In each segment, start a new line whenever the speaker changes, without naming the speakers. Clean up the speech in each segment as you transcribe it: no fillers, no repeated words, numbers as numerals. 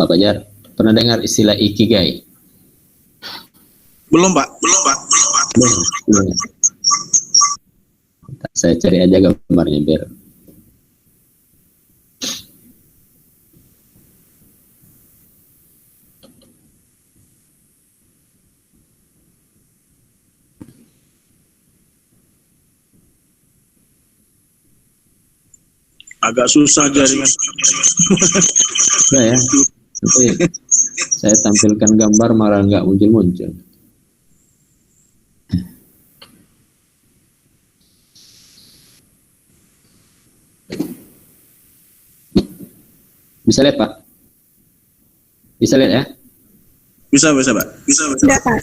Pak Fajar, pernah dengar istilah ikigai?
Belum, Pak.
Belum. Saya cari aja gambarnya biar.
Agak susah jaringan.
Nah ya, nanti saya tampilkan gambar malah nggak muncul-muncul. Bisa lihat, Pak? Bisa lihat ya?
Bisa, Pak. Bisa,
Pak.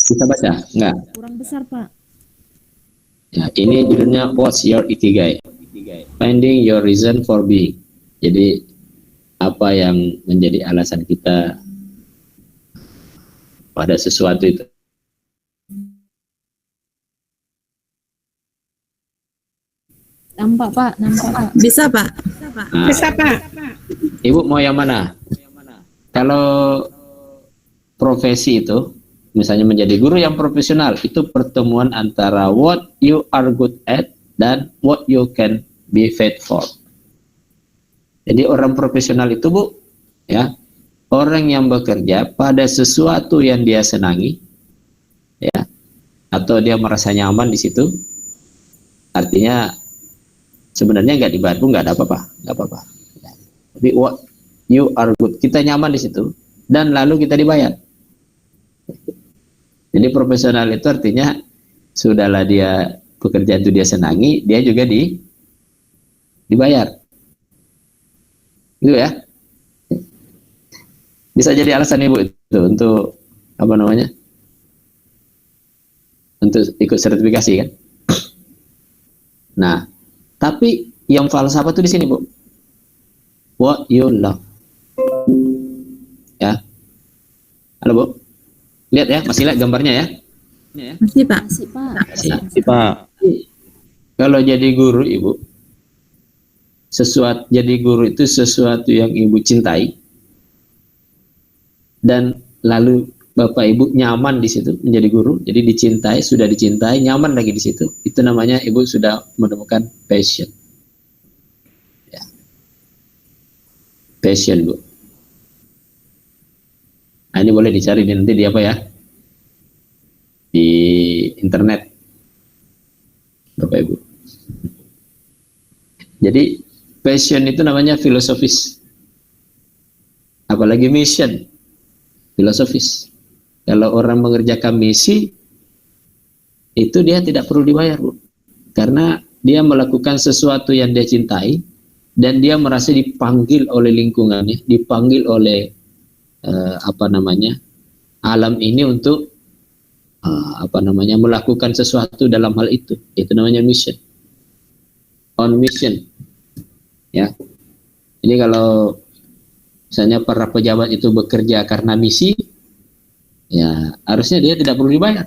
Bisa baca? Enggak?
Kurang besar, Pak.
Ya, ini judulnya What's Your Ikigai? Finding your reason for being. Jadi, apa yang menjadi alasan kita pada sesuatu itu?
Nampak, Pak.
Bisa, Pak.
Nah,
Bisa, Pak.
Ibu mau yang mana? Kalau profesi itu, misalnya menjadi guru yang profesional, itu pertemuan antara what you are good at dan what you can be paid for. Jadi orang profesional itu, Bu, ya, orang yang bekerja pada sesuatu yang dia senangi, ya, atau dia merasa nyaman di situ, artinya sebenarnya nggak dibayar pun nggak ada apa-apa, Tapi what you are good, kita nyaman di situ, dan lalu kita dibayar. Jadi profesional itu artinya sudahlah dia pekerjaan itu dia senangi, dia juga dibayar. Gitu ya. Bisa jadi alasan Ibu itu untuk apa namanya? Untuk ikut sertifikasi kan? Nah, tapi yang falsafah itu di sini, Bu. What you love. Ya. Halo, Bu. Lihat ya, masih lihat gambarnya ya?
Masih, Pak.
Masih, Pak. Kalau jadi guru, Ibu, jadi guru itu sesuatu yang Ibu cintai, dan lalu Bapak Ibu nyaman di situ menjadi guru, jadi dicintai, sudah dicintai, nyaman lagi di situ. Itu namanya Ibu sudah menemukan passion. Ya. Passion, Bu. Nah, ini boleh dicari nanti di apa ya? Di internet, Bapak Ibu. Jadi passion itu namanya filosofis. Apalagi mission, filosofis. Kalau orang mengerjakan misi, itu dia tidak perlu dibayar, Bu. Karena dia melakukan sesuatu yang dia cintai, dan dia merasa dipanggil oleh lingkungannya, dipanggil oleh alam ini untuk melakukan sesuatu dalam hal itu. Itu namanya mission. On mission. Ya. Ini kalau misalnya para pejabat itu bekerja karena misi, ya harusnya dia tidak perlu dibayar.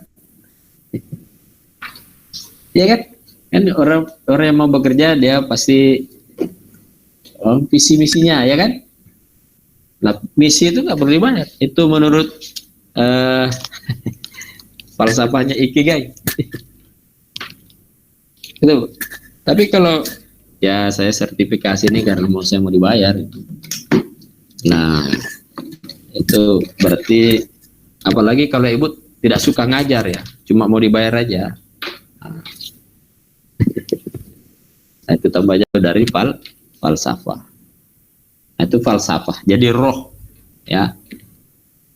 Ya kan? Kan orang yang mau bekerja dia pasti visi misinya, ya kan? Nah, misi itu nggak perlu dibayar. Itu menurut falsafahnya ikigai. Itu. Tapi kalau ya saya sertifikasi ini karena saya mau dibayar. Nah, itu berarti apalagi kalau Ibu tidak suka ngajar ya, cuma mau dibayar aja. Nah, itu tambah jauh dari falsafah. Nah, itu falsafah. Jadi roh, ya.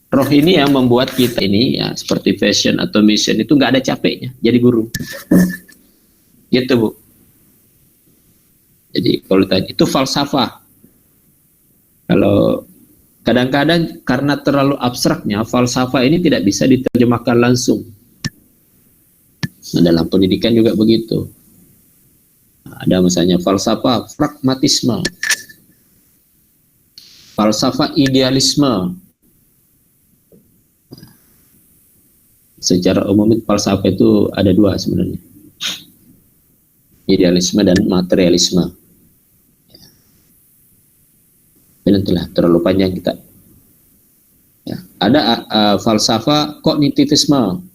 Roh ini yang membuat kita ini ya seperti passion atau mission itu nggak ada capeknya. Jadi guru. Gitu, Bu. Jadi kalau tadi itu falsafah. Kalau kadang-kadang karena terlalu abstraknya, falsafah ini tidak bisa diterjemahkan langsung. Nah, dalam pendidikan juga begitu. Nah, ada misalnya falsafah pragmatisme, falsafah idealisme. Secara umum falsafah itu ada dua sebenarnya, idealisme dan materialisme. Jadi nantilah terlalu panjang kita. Ya. Ada falsafah kognitivisme.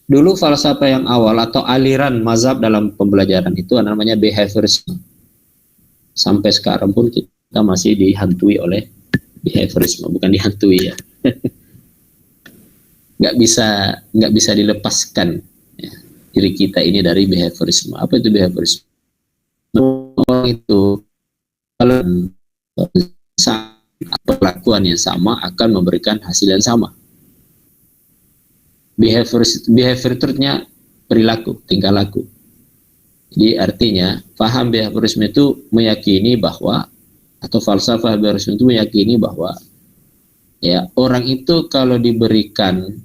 Dulu falsafah yang awal atau aliran mazhab dalam pembelajaran itu namanya behaviorisme. Sampai sekarang pun kita masih dihantui oleh behaviorisme, bukan dihantui ya. nggak bisa dilepaskan ya, diri kita ini dari behaviorisme. Apa itu behaviorisme? Orang itu kalau perlakuan yang sama akan memberikan hasil yang sama. Behavior itu artinya perilaku, tingkah laku. Jadi artinya paham behaviorisme itu meyakini bahwa, atau falsafah behaviorisme itu meyakini bahwa ya orang itu kalau diberikan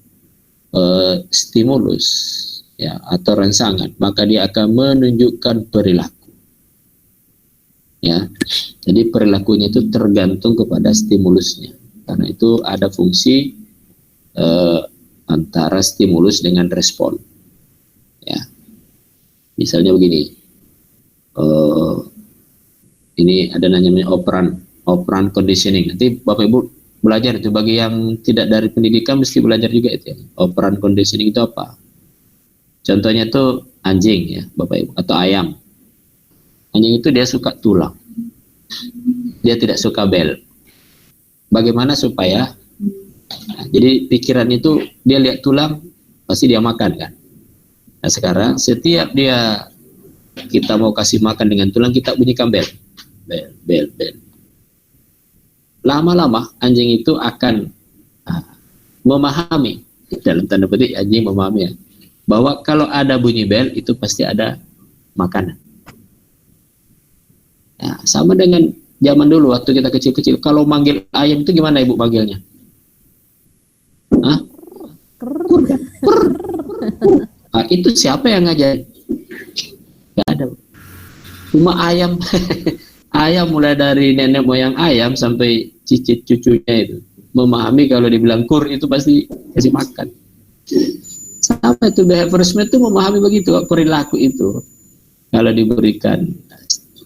stimulus ya atau rangsangan, maka dia akan menunjukkan perilaku. Ya, jadi perilakunya itu tergantung kepada stimulusnya. Karena itu ada fungsi antara stimulus dengan respon. Ya, misalnya begini, ini ada namanya operant conditioning. Nanti Bapak Ibu belajar itu, bagi yang tidak dari pendidikan mesti belajar juga itu. Ya. Operant conditioning itu apa? Contohnya itu anjing ya, Bapak Ibu, atau ayam. Anjing itu dia suka tulang, dia tidak suka bel. Bagaimana supaya jadi pikiran itu dia lihat tulang pasti dia makan kan. Nah sekarang setiap kita mau kasih makan dengan tulang, kita bunyikan bel. Lama-lama anjing itu akan memahami, dalam tanda petik anjing memahami ya, bahwa kalau ada bunyi bel itu pasti ada makanan. Nah, sama dengan zaman dulu waktu kita kecil-kecil, kalau manggil ayam itu gimana Ibu manggilnya? Hah? Nah, itu siapa yang ngajarin? Gak ada. Cuma ayam ayam mulai dari nenek moyang ayam sampai cicit cucunya itu memahami kalau dibilang kur itu pasti kasih makan. Sama itu behaviorisme itu memahami begitu, perilaku itu kalau diberikan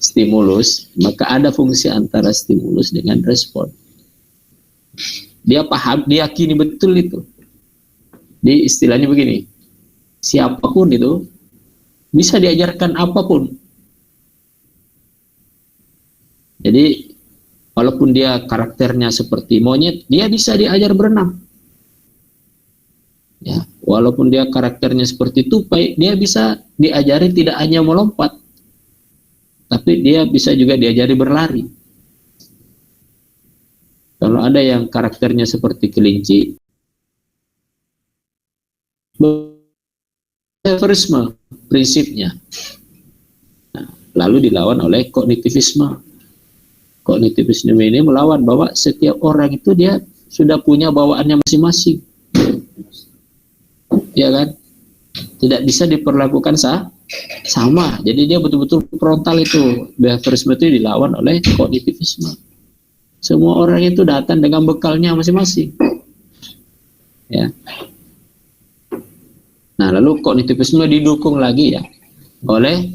stimulus maka ada fungsi antara stimulus dengan respon. Dia paham, dia yakini betul itu. Di istilahnya begini, siapapun itu bisa diajarkan apapun. Jadi walaupun dia karakternya seperti monyet, dia bisa diajar berenang. Ya, walaupun dia karakternya seperti tupai, dia bisa diajari tidak hanya melompat, tapi dia bisa juga diajari berlari. Kalau ada yang karakternya seperti kelinci, behaviorisme prinsipnya. Nah, lalu dilawan oleh kognitivisme. Kognitivisme ini melawan bahwa setiap orang itu dia sudah punya bawaannya masing-masing. Ya kan? Tidak bisa diperlakukan sama. Jadi dia betul-betul frontal itu. Behaviorisme itu dilawan oleh kognitivisme. Semua orang itu datang dengan bekalnya masing-masing. Ya. Nah, lalu kognitivisme didukung lagi ya oleh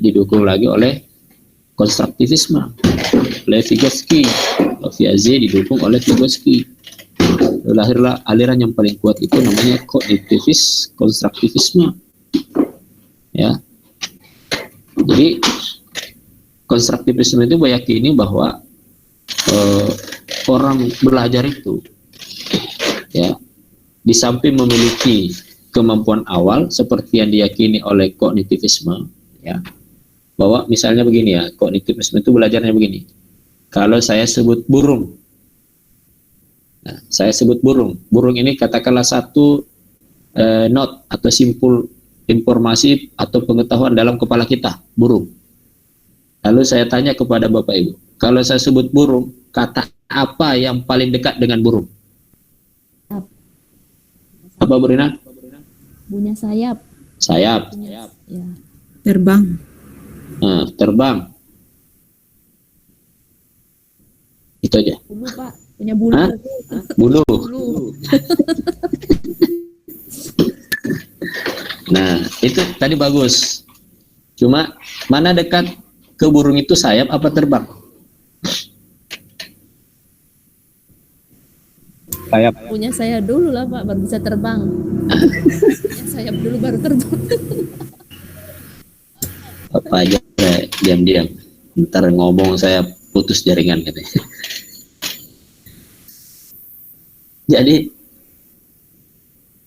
didukung lagi oleh konstruktivisme, oleh Vygotsky. Piaget didukung oleh Vygotsky. Lahirlah aliran yang paling kuat itu namanya kognitivis konstruktivisme. Ya. Jadi konstruktivisme itu meyakini bahwa orang belajar itu ya di samping memiliki kemampuan awal seperti yang diyakini oleh kognitivisme ya, bahwa misalnya begini ya, kognitivisme itu belajarnya begini. Kalau saya sebut burung, nah, saya sebut burung ini katakanlah satu not atau simpul informasi atau pengetahuan dalam kepala kita, burung. Lalu saya tanya kepada Bapak Ibu, kalau saya sebut burung, kata apa yang paling dekat dengan burung? Apa Bu Rina?
Punya sayap.
Sayap.
Ya.
Terbang.
Nah, terbang. Itu aja.
Bulu Pak, punya bulu.
Hah? Bulu. Nah, itu tadi bagus. Cuma mana dekat ke burung itu sayap apa terbang?
sayap.
Punya saya dulu lah Pak, baru bisa terbang. Punya sayap dulu baru terbang.
Apa aja diam-diam. Ntar ngomong saya putus jaringan katanya. Jadi,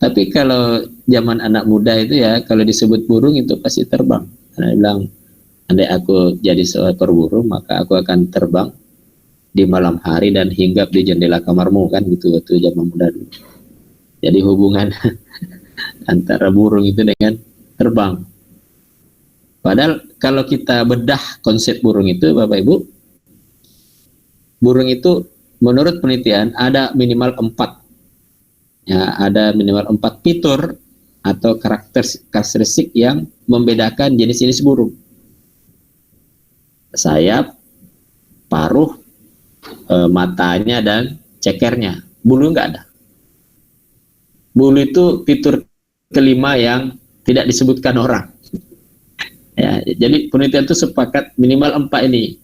tapi kalau zaman anak muda itu ya, kalau disebut burung itu pasti terbang. Karena dia bilang, andai aku jadi seekor burung, maka aku akan terbang di malam hari dan hinggap di jendela kamarmu, kan gitu waktu zaman muda dulu. Jadi hubungan antara burung itu dengan terbang. Padahal kalau kita bedah konsep burung itu, Bapak Ibu, burung itu menurut penelitian ada minimal 4. Ya, ada minimal 4 fitur atau karakteristik yang membedakan jenis-jenis burung. Sayap, paruh, matanya, dan cekernya. Bulu nggak ada. Bulu itu fitur kelima yang tidak disebutkan orang. Ya, jadi penelitian itu sepakat minimal 4 ini.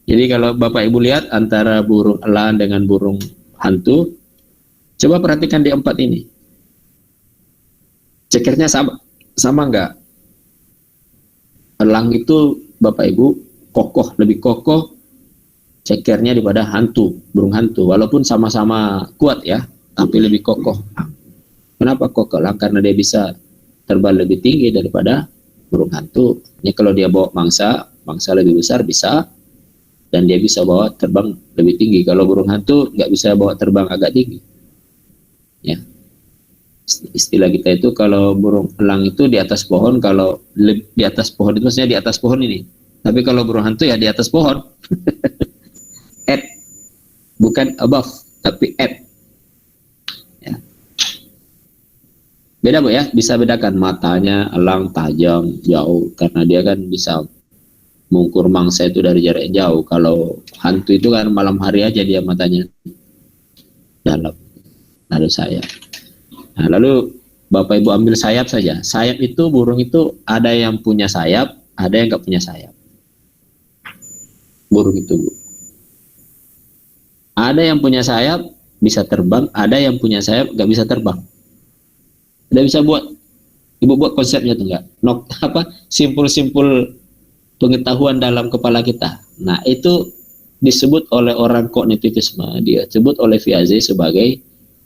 Jadi kalau Bapak Ibu lihat antara burung elang dengan burung hantu, coba perhatikan di 4 ini. Cekernya sama nggak? Elang itu Bapak Ibu kokoh, lebih kokoh cekernya daripada hantu, burung hantu. Walaupun sama-sama kuat ya, tapi lebih kokoh. Kenapa kokoh? Elang karena dia bisa terbang lebih tinggi daripada burung hantu. Ini kalau dia bawa mangsa lebih besar bisa, dan dia bisa bawa terbang lebih tinggi. Kalau burung hantu nggak bisa bawa terbang agak tinggi. Ya, istilah kita itu kalau burung elang itu di atas pohon, kalau di atas pohon itu maksudnya di atas pohon ini. Tapi kalau burung hantu ya di atas pohon. At, bukan above, tapi at. Ya. Beda Bu ya, bisa bedakan matanya elang tajam, jauh, karena dia kan bisa mengukur mangsa itu dari jarak jauh. Kalau hantu itu kan malam hari aja dia matanya dalam. Lalu sayap. Nah, lalu Bapak Ibu ambil sayap saja. Sayap itu, burung itu ada yang punya sayap, ada yang nggak punya sayap. Burung itu, Bu. Ada yang punya sayap bisa terbang, ada yang punya sayap nggak bisa terbang. Tidak bisa buat, Ibu buat konsepnya tuh nggak? Simpul-simpul pengetahuan dalam kepala kita. Nah, itu disebut oleh orang kognitivisme, dia sebut oleh Piaget sebagai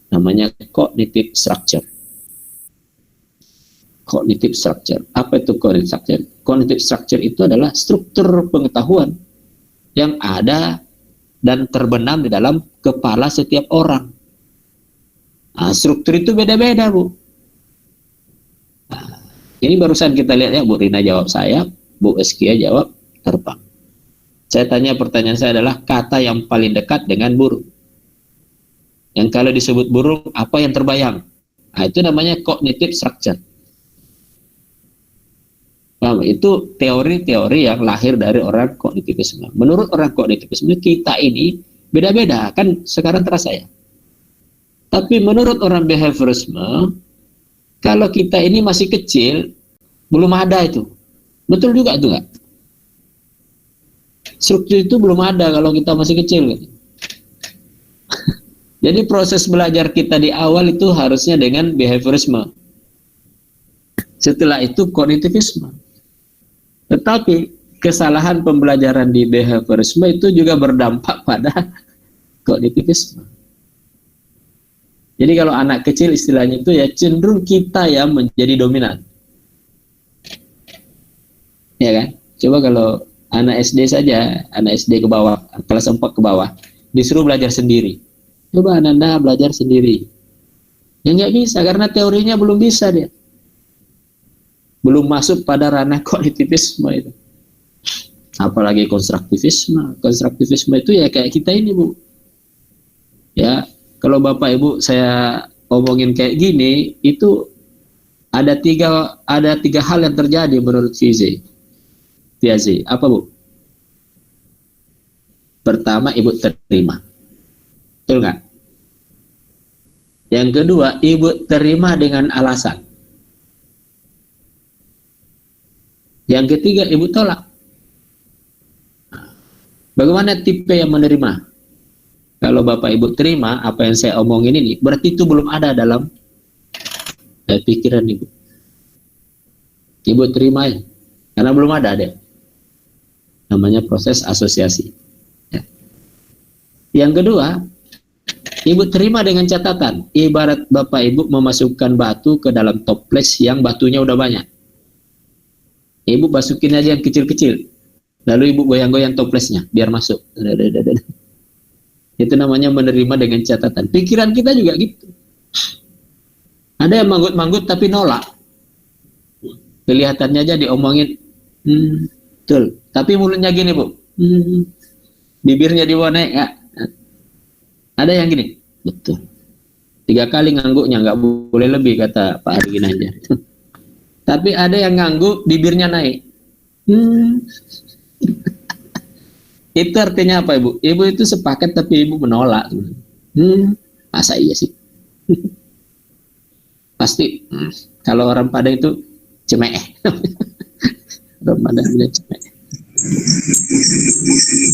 namanya cognitive structure. Cognitive structure. Apa itu cognitive structure? Cognitive structure itu adalah struktur pengetahuan yang ada dan terbenam di dalam kepala setiap orang. Nah, struktur itu beda-beda, Bu. Nah, ini barusan kita lihat ya, Bu Rina jawab sayap, Bu Eskia jawab terbang. Saya tanya, pertanyaan saya adalah kata yang paling dekat dengan burung. Yang kalau disebut burung, apa yang terbayang? Nah, itu namanya cognitive structure. Paham? Itu teori-teori yang lahir dari orang kognitivisme. Menurut orang kognitivisme, kita ini beda-beda, kan sekarang terasa ya. Tapi menurut orang behaviorisme, kalau kita ini masih kecil, belum ada itu. Betul juga itu nggak? Struktur itu belum ada kalau kita masih kecil. Jadi proses belajar kita di awal itu harusnya dengan behaviorisme. Setelah itu kognitivisme. Tetapi kesalahan pembelajaran di behaviorisme itu juga berdampak pada kognitivisme. Jadi kalau anak kecil istilahnya itu ya cenderung kita yang menjadi dominan. Ya kan? Coba kalau anak SD saja, anak SD ke bawah, kelas 4 ke bawah, disuruh belajar sendiri. Coba Anda belajar sendiri. Ya nggak bisa, karena teorinya belum bisa dia. Belum masuk pada ranah kognitivisme itu. Apalagi konstruktivisme. Konstruktivisme itu ya kayak kita ini, Bu. Ya, kalau Bapak Ibu saya omongin kayak gini, itu ada tiga hal yang terjadi menurut Piaget. Apa, Bu? Pertama, Ibu terima. Betul nggak? Yang kedua, Ibu terima dengan alasan. Yang ketiga, Ibu tolak. Bagaimana tipe yang menerima? Kalau Bapak Ibu terima apa yang saya omongin ini, berarti itu belum ada dalam pikiran Ibu. Ibu terima ya, karena belum ada deh. Namanya proses asosiasi. Ya. Yang kedua, Ibu terima dengan catatan, ibarat Bapak Ibu memasukkan batu ke dalam toples yang batunya udah banyak. Ibu masukin aja yang kecil-kecil, lalu Ibu goyang-goyang toplesnya biar masuk. Itu namanya menerima dengan catatan. Pikiran kita juga gitu. Ada yang manggut-manggut tapi nolak. Kelihatannya aja diomongin, betul. Tapi mulutnya gini, Bu. Bibirnya di bawah naik, ya. Ada yang gini, betul. 3 kali ngangguknya, nggak boleh lebih, kata Pak Ari Ginanjar. Tapi ada yang ngangguk, bibirnya naik. Itu artinya apa, Ibu? Ibu itu sepakat tapi Ibu menolak. Masa iya sih? Pasti kalau orang Padang itu cemeeh. Orang Padang bilang cemeeh.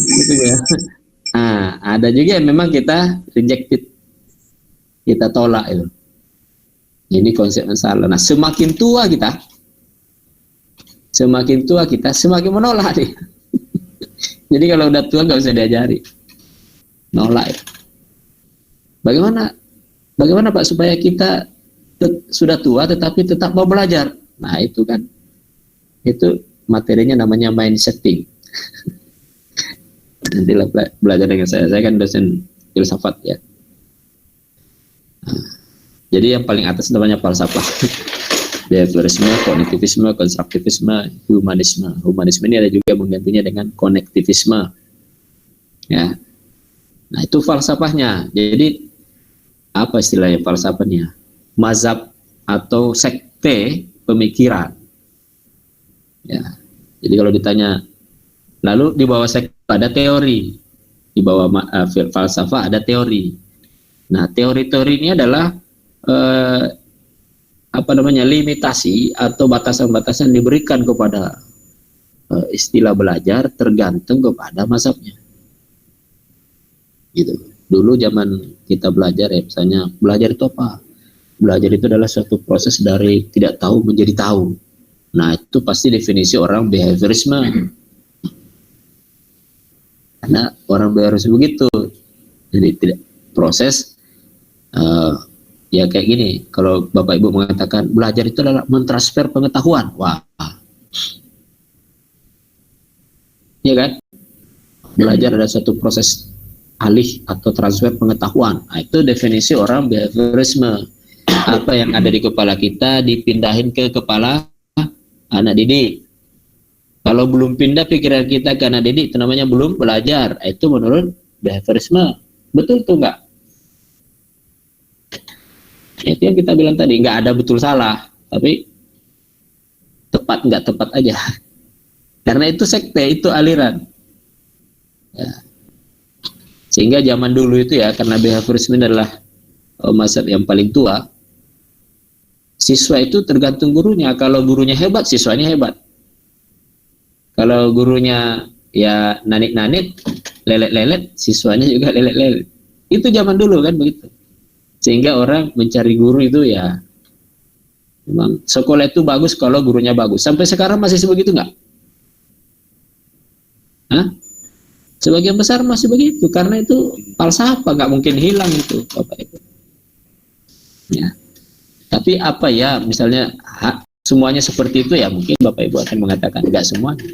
Itu ya. Nah, ada juga yang memang kita rejected. Kita tolak itu. Ini konsep yang salah. Nah, semakin tua kita, semakin menolak nih. Jadi kalau udah tua nggak usah diajari, nolak. Bagaimana Pak supaya kita sudah tua tetapi tetap mau belajar? Nah itu kan, itu materinya namanya mind setting. Nantilah belajar dengan saya kan dosen filsafat ya. Nah, jadi yang paling atas namanya falsafah. Behaviorisme, kognitivisme, konstruktivisme, humanisme. Humanisme ini ada juga menggantinya dengan konektivisme. Ya. Nah, itu falsafahnya. Jadi apa istilahnya falsafahnya? Mazhab atau sekte pemikiran. Ya. Jadi kalau ditanya, lalu di bawah sekte ada teori. Di bawah falsafah ada teori. Nah, teori-teori ini adalah limitasi atau batasan-batasan diberikan kepada istilah belajar tergantung kepada mazhabnya. Gitu. Dulu zaman kita belajar ya, misalnya belajar itu apa? Belajar itu adalah suatu proses dari tidak tahu menjadi tahu. Nah, itu pasti definisi orang behaviorisme. Karena orang behaviorisme begitu. Jadi tidak proses ya kayak gini, kalau Bapak Ibu mengatakan belajar itu adalah mentransfer pengetahuan, wah, ya kan? Belajar adalah suatu proses alih atau transfer pengetahuan. Nah, itu definisi orang behaviorisme. Apa yang ada di kepala kita dipindahin ke kepala anak didik. Kalau belum pindah pikiran kita ke anak didik, itu namanya belum belajar. Itu menurut behaviorisme. Betul tuh enggak? Itu yang kita bilang tadi, nggak ada betul salah, tapi tepat nggak tepat aja. Karena itu sekte, itu aliran. Ya. Sehingga zaman dulu itu ya, karena behaviorisme adalah mazhab yang paling tua, siswa itu tergantung gurunya. Kalau gurunya hebat, siswanya hebat. Kalau gurunya ya nanit-nanit, lelet-lelet, siswanya juga lelet-lelet. Itu zaman dulu kan begitu. Sehingga orang mencari guru itu ya, memang sekolah itu bagus kalau gurunya bagus. Sampai sekarang masih sebegitu nggak? Hah? Sebagian besar masih begitu, karena itu falsafah, nggak mungkin hilang itu, Bapak Ibu. Ya. Tapi apa ya, misalnya semuanya seperti itu ya, mungkin Bapak Ibu akan mengatakan nggak semuanya.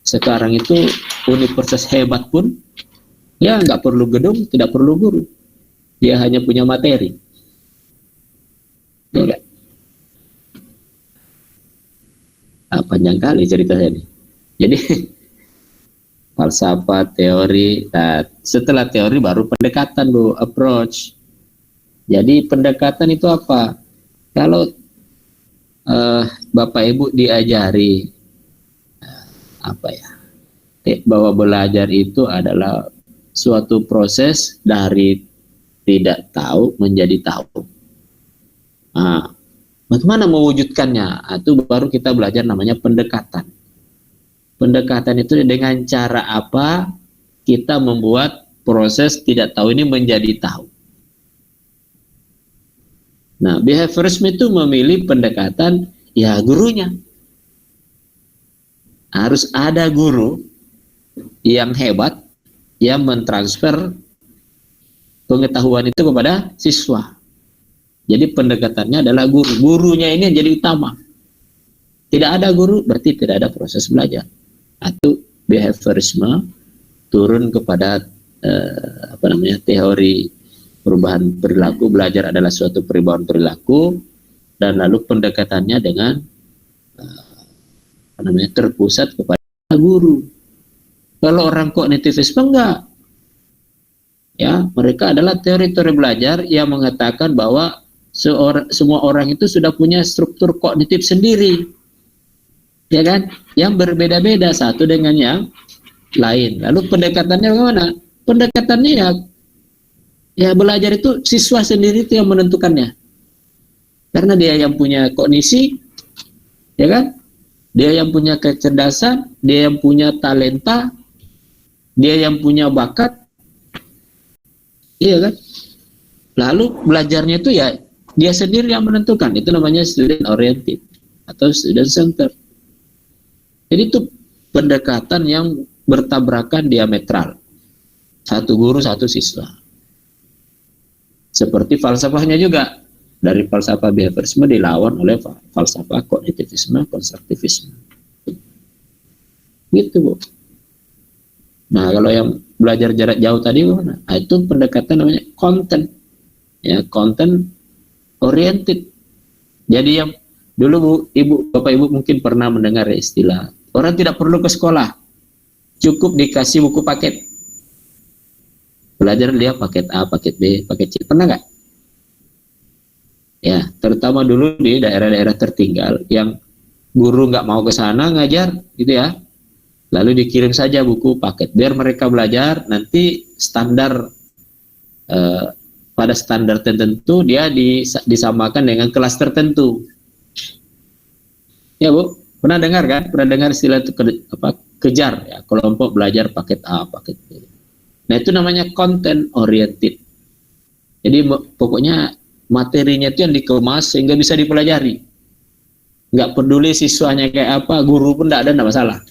Sekarang itu universitas hebat pun, ya nggak perlu gedung, tidak perlu guru. Dia hanya punya materi. Ya, panjang kali ceritanya ini. Jadi falsafah, teori, nah, setelah teori baru pendekatan, Bu, approach. Jadi pendekatan itu apa? Kalau Bapak Ibu diajari bahwa belajar itu adalah suatu proses dari tidak tahu menjadi tahu. Nah, bagaimana mewujudkannya? Itu baru kita belajar namanya pendekatan. Pendekatan itu dengan cara apa kita membuat proses tidak tahu ini menjadi tahu. Nah, behaviorism itu memilih pendekatan ya gurunya. Harus ada guru yang hebat yang mentransfer pengetahuan itu kepada siswa. Jadi pendekatannya adalah guru. Gurunya ini yang jadi utama. Tidak ada guru berarti tidak ada proses belajar. Atau behaviorisme turun kepada teori perubahan perilaku. Belajar adalah suatu perubahan perilaku, dan lalu pendekatannya dengan terpusat kepada guru. Kalau orang kognitivisme enggak, ya mereka adalah teori-teori belajar yang mengatakan bahwa semua orang itu sudah punya struktur kognitif sendiri, ya kan, yang berbeda-beda satu dengan yang lain. Lalu pendekatannya bagaimana? Pendekatannya ya belajar itu siswa sendiri itu yang menentukannya, karena dia yang punya kognisi, ya kan, dia yang punya kecerdasan, dia yang punya talenta, dia yang punya bakat, iya kan. Lalu belajarnya itu ya dia sendiri yang menentukan. Itu namanya student oriented atau student center. Jadi itu pendekatan yang bertabrakan diametral, satu guru satu siswa. Seperti falsafahnya juga, dari falsafah behaviorisme dilawan oleh falsafah kognitivisme, konstruktivisme. Gitu, Bu. Nah, kalau yang belajar jarak jauh tadi mana? Nah, itu pendekatan namanya content. Ya, content oriented. Jadi yang dulu Bu, Ibu, Bapak Ibu mungkin pernah mendengar istilah orang tidak perlu ke sekolah, cukup dikasih buku paket. Belajar dia paket A, paket B, paket C. Pernah nggak? Ya, terutama dulu di daerah-daerah tertinggal yang guru nggak mau ke sana ngajar, gitu ya. Lalu dikirim saja buku paket biar mereka belajar. Nanti standar pada standar tertentu dia disamakan dengan kelas tertentu. Ya Bu, pernah dengar kan? Pernah dengar istilah itu kejar ya, kelompok belajar paket A, paket B. Nah, itu namanya content oriented. Jadi pokoknya materinya itu yang dikemas sehingga bisa dipelajari. Nggak peduli siswanya kayak apa, guru pun nggak masalah.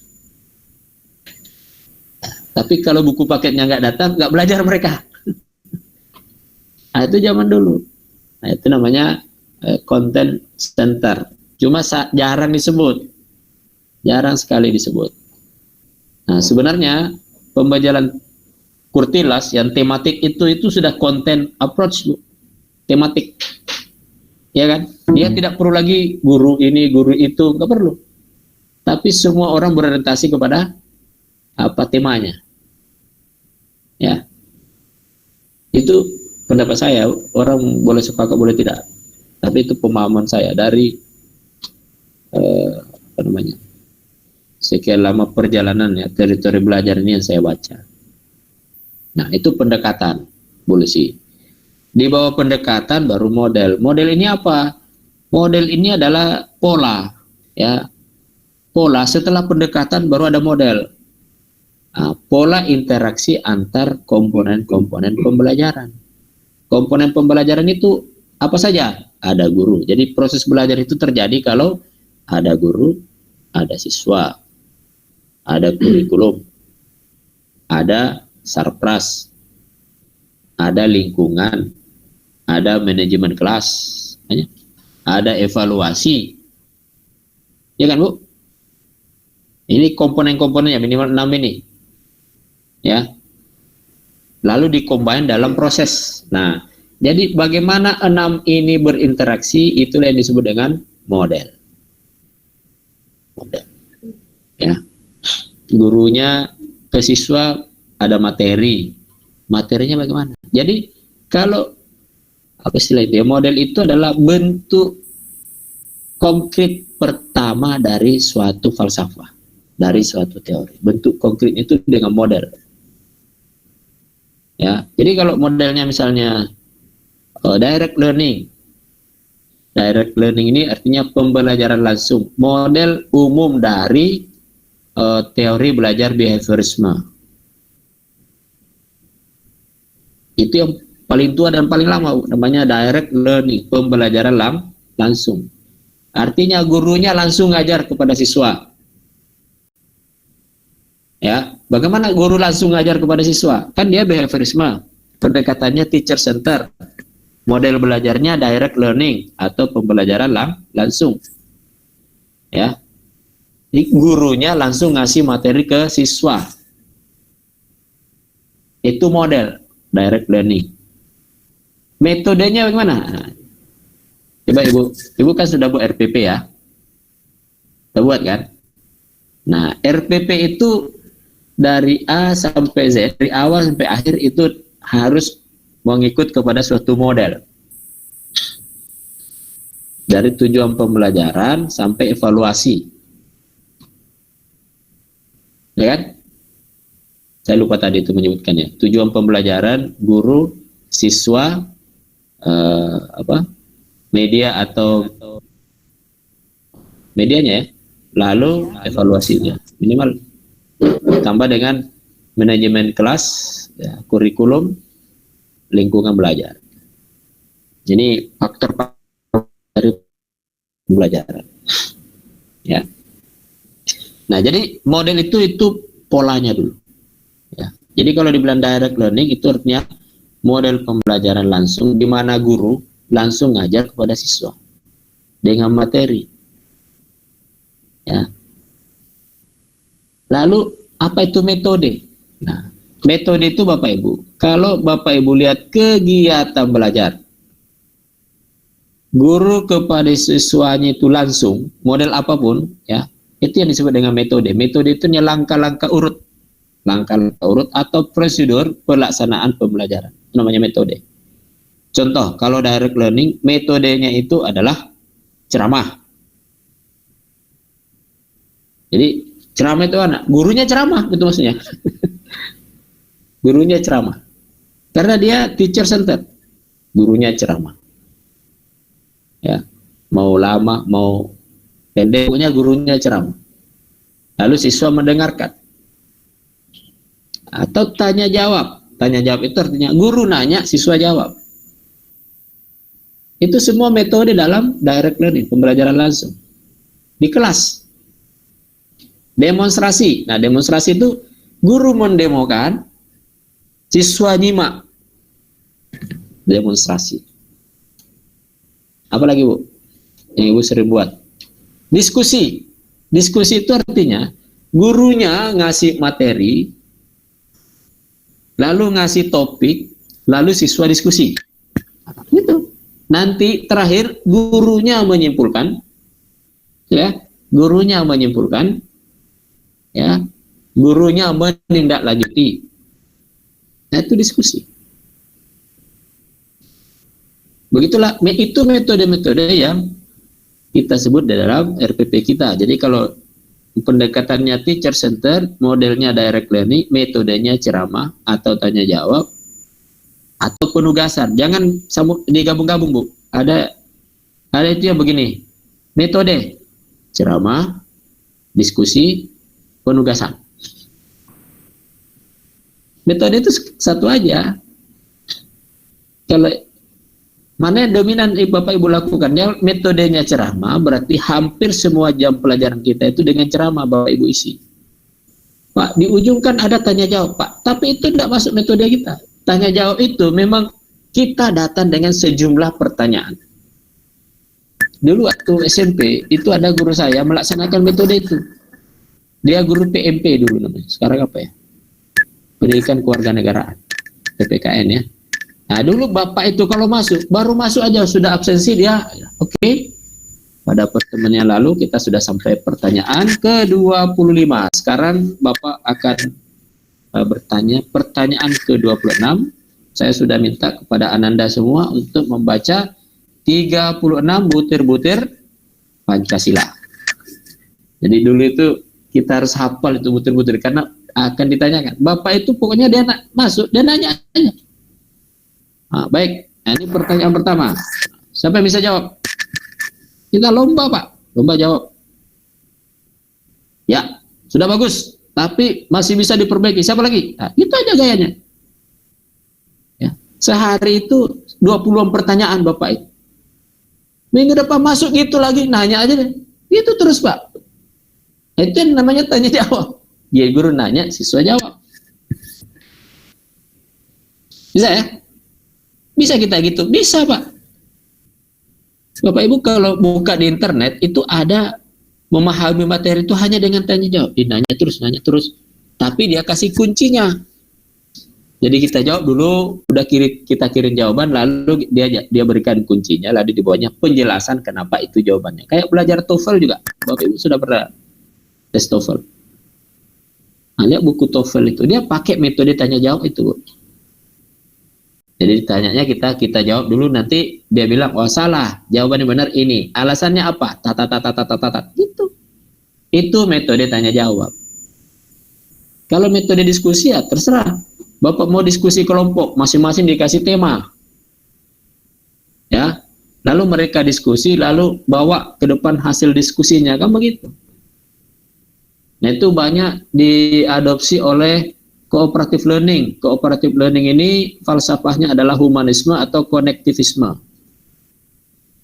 Tapi kalau buku paketnya nggak datang, nggak belajar mereka. Nah, itu zaman dulu. Nah, itu namanya content center. Cuma jarang disebut. Jarang sekali disebut. Nah, sebenarnya pembelajaran Kurtilas yang tematik itu sudah content approach, Bu. Tematik. Ya kan? Dia tidak perlu lagi guru ini, guru itu, nggak perlu. Tapi semua orang berorientasi kepada apa temanya. Ya. Itu pendapat saya, orang boleh sepakat boleh tidak. Tapi itu pemahaman saya dari sekian lama perjalanan ya, teritori belajar ini yang saya baca. Nah, itu pendekatan, boleh sih. Di bawah pendekatan baru model. Model ini apa? Model ini adalah pola, ya. Pola setelah pendekatan baru ada model. Nah, pola interaksi antar komponen-komponen pembelajaran. Komponen pembelajaran itu apa saja? Ada guru. Jadi proses belajar itu terjadi kalau ada guru, ada siswa, ada kurikulum, ada sarpras, ada lingkungan, ada manajemen kelas, ada evaluasi. Ya kan, Bu? Ini komponen-komponennya minimal 6 ini. Ya. Lalu dikombin dalam proses. Nah, jadi bagaimana 6 ini berinteraksi, itulah yang disebut dengan model. Model. Ya. Gurunya ke siswa ada materi. Materinya bagaimana? Jadi kalau apa istilah itu ya, model itu adalah bentuk konkret pertama dari suatu falsafah, dari suatu teori. Bentuk konkret itu dengan model. Ya, jadi kalau modelnya misalnya direct learning. Direct learning ini artinya pembelajaran langsung. Model umum dari teori belajar behaviorisme. Itu yang paling tua dan paling lama, namanya direct learning, pembelajaran langsung. Artinya gurunya langsung ngajar kepada siswa. Ya, bagaimana guru langsung ngajar kepada siswa? Kan dia behaviorisme, pendekatannya teacher center. Model belajarnya direct learning atau pembelajaran langsung. Ya. Jadi gurunya langsung ngasih materi ke siswa. Itu model direct learning. Metodenya bagaimana? Nah, coba Ibu kan sudah buat RPP ya? Sudah buat kan? Nah, RPP itu dari A sampai Z, dari awal sampai akhir itu harus mengikut kepada suatu model. Dari tujuan pembelajaran sampai evaluasi. Ya kan? Saya lupa tadi itu menyebutkannya. Tujuan pembelajaran, guru, siswa, media atau medianya ya. Lalu evaluasinya. Minimal tambah dengan manajemen kelas, ya, kurikulum, lingkungan belajar. Ini faktor dari pembelajaran. Ya. Nah, jadi model itu polanya dulu. Ya. Jadi kalau dibilang direct learning itu artinya model pembelajaran langsung di mana guru langsung ngajar kepada siswa dengan materi. Ya. Lalu apa itu metode? Nah, metode itu Bapak Ibu, kalau Bapak Ibu lihat kegiatan belajar, guru kepada siswanya itu langsung, model apapun, ya, itu yang disebut dengan metode. Metode itu langkah-langkah urut, atau prosedur pelaksanaan pembelajaran, namanya metode. Contoh, kalau direct learning, metodenya itu adalah ceramah. Jadi ceramah itu anak, gurunya ceramah, gitu maksudnya. Gurunya ceramah. Karena dia teacher center. Gurunya ceramah. Ya, mau lama, mau pendek, pokoknya gurunya ceramah. Lalu siswa mendengarkan. Atau tanya jawab. Tanya jawab itu artinya guru nanya, siswa jawab. Itu semua metode dalam direct learning, pembelajaran langsung. Di kelas. Demonstrasi. Nah, demonstrasi itu guru mendemokan, siswa nyimak. Demonstrasi. Apalagi Bu? Yang Ibu sering buat. Diskusi. Diskusi itu artinya gurunya ngasih materi, lalu ngasih topik, lalu siswa diskusi. Gitu. Nanti terakhir gurunya menyimpulkan, ya, gurunya menyimpulkan, ya, gurunya menindaklanjuti. Nah, itu diskusi. Begitulah, itu metode-metode yang kita sebut dalam RPP kita. Jadi kalau pendekatannya teacher center, modelnya direct learning, metodenya ceramah atau tanya jawab atau penugasan. Jangan digabung-gabung Bu. Ada itu yang begini. Metode ceramah, diskusi, penugasan. Metode itu satu aja. Kalau mana yang dominan Bapak Ibu lakukan, ya metodenya ceramah, berarti hampir semua jam pelajaran kita itu dengan ceramah Bapak Ibu isi. Pak, di ujung kan ada tanya jawab Pak, tapi itu tidak masuk metode kita. Tanya jawab itu memang kita datang dengan sejumlah pertanyaan. Dulu waktu SMP itu ada guru saya melaksanakan metode itu. Dia guru PMP dulu namanya. Sekarang apa ya? Pendidikan Kewarganegaraan, PPKN ya. Nah dulu Bapak itu kalau masuk, baru masuk aja sudah absensi dia, oke. Pada pertemuan yang lalu kita sudah sampai pertanyaan ke-25. Sekarang Bapak akan bertanya pertanyaan ke-26. Saya sudah minta kepada Ananda semua untuk membaca 36 butir-butir Pancasila. Jadi dulu itu kita harus hafal itu butir-butir karena akan ditanyakan. Bapak itu pokoknya dia masuk, dia nanya aja. Nah, baik, nah, ini pertanyaan pertama. Siapa yang bisa jawab? Kita lomba Pak, lomba jawab. Ya, sudah bagus, tapi masih bisa diperbaiki. Siapa lagi? Nah, itu aja gayanya. Ya. Sehari itu 20-an pertanyaan Bapak itu. Minggu depan masuk gitu lagi, nanya aja deh. Gitu terus Pak. Itu yang namanya tanya jawab. Dia guru nanya, siswa jawab. Bisa ya? Bisa kita gitu? Bisa Pak. Bapak Ibu kalau buka di internet itu ada memahami materi itu hanya dengan tanya jawab. Dia nanya terus. Tapi dia kasih kuncinya. Jadi kita jawab dulu, kita kirim jawaban, lalu dia berikan kuncinya, lalu di bawahnya penjelasan kenapa itu jawabannya. Kayak belajar TOEFL juga. Bapak Ibu sudah pernah tes TOEFL. Nah, lihat buku TOEFL itu, dia pakai metode tanya jawab itu, Bu. Jadi ditanyanya kita jawab dulu, nanti dia bilang, oh salah, jawaban yang benar ini. Alasannya apa? Gitu. Itu metode tanya jawab. Kalau metode diskusi ya terserah. Bapak mau diskusi kelompok, masing-masing dikasih tema. Ya. Lalu mereka diskusi, lalu bawa ke depan hasil diskusinya, kan begitu. Nah, itu banyak diadopsi oleh cooperative learning. Cooperative learning ini falsafahnya adalah humanisme atau konektivisme.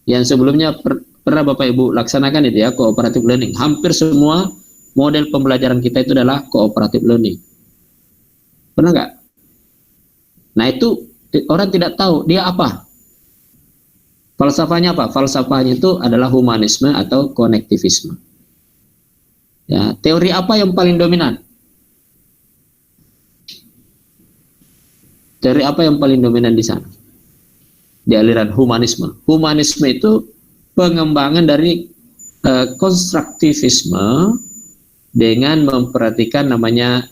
Yang sebelumnya pernah Bapak Ibu laksanakan itu ya, cooperative learning. Hampir semua model pembelajaran kita itu adalah cooperative learning. Pernah nggak? Nah, itu orang tidak tahu dia apa. Falsafahnya apa? Falsafahnya itu adalah humanisme atau konektivisme. Ya, teori apa yang paling dominan? Teori apa yang paling dominan di sana? Di aliran humanisme. Humanisme itu pengembangan dari konstruktivisme dengan memperhatikan namanya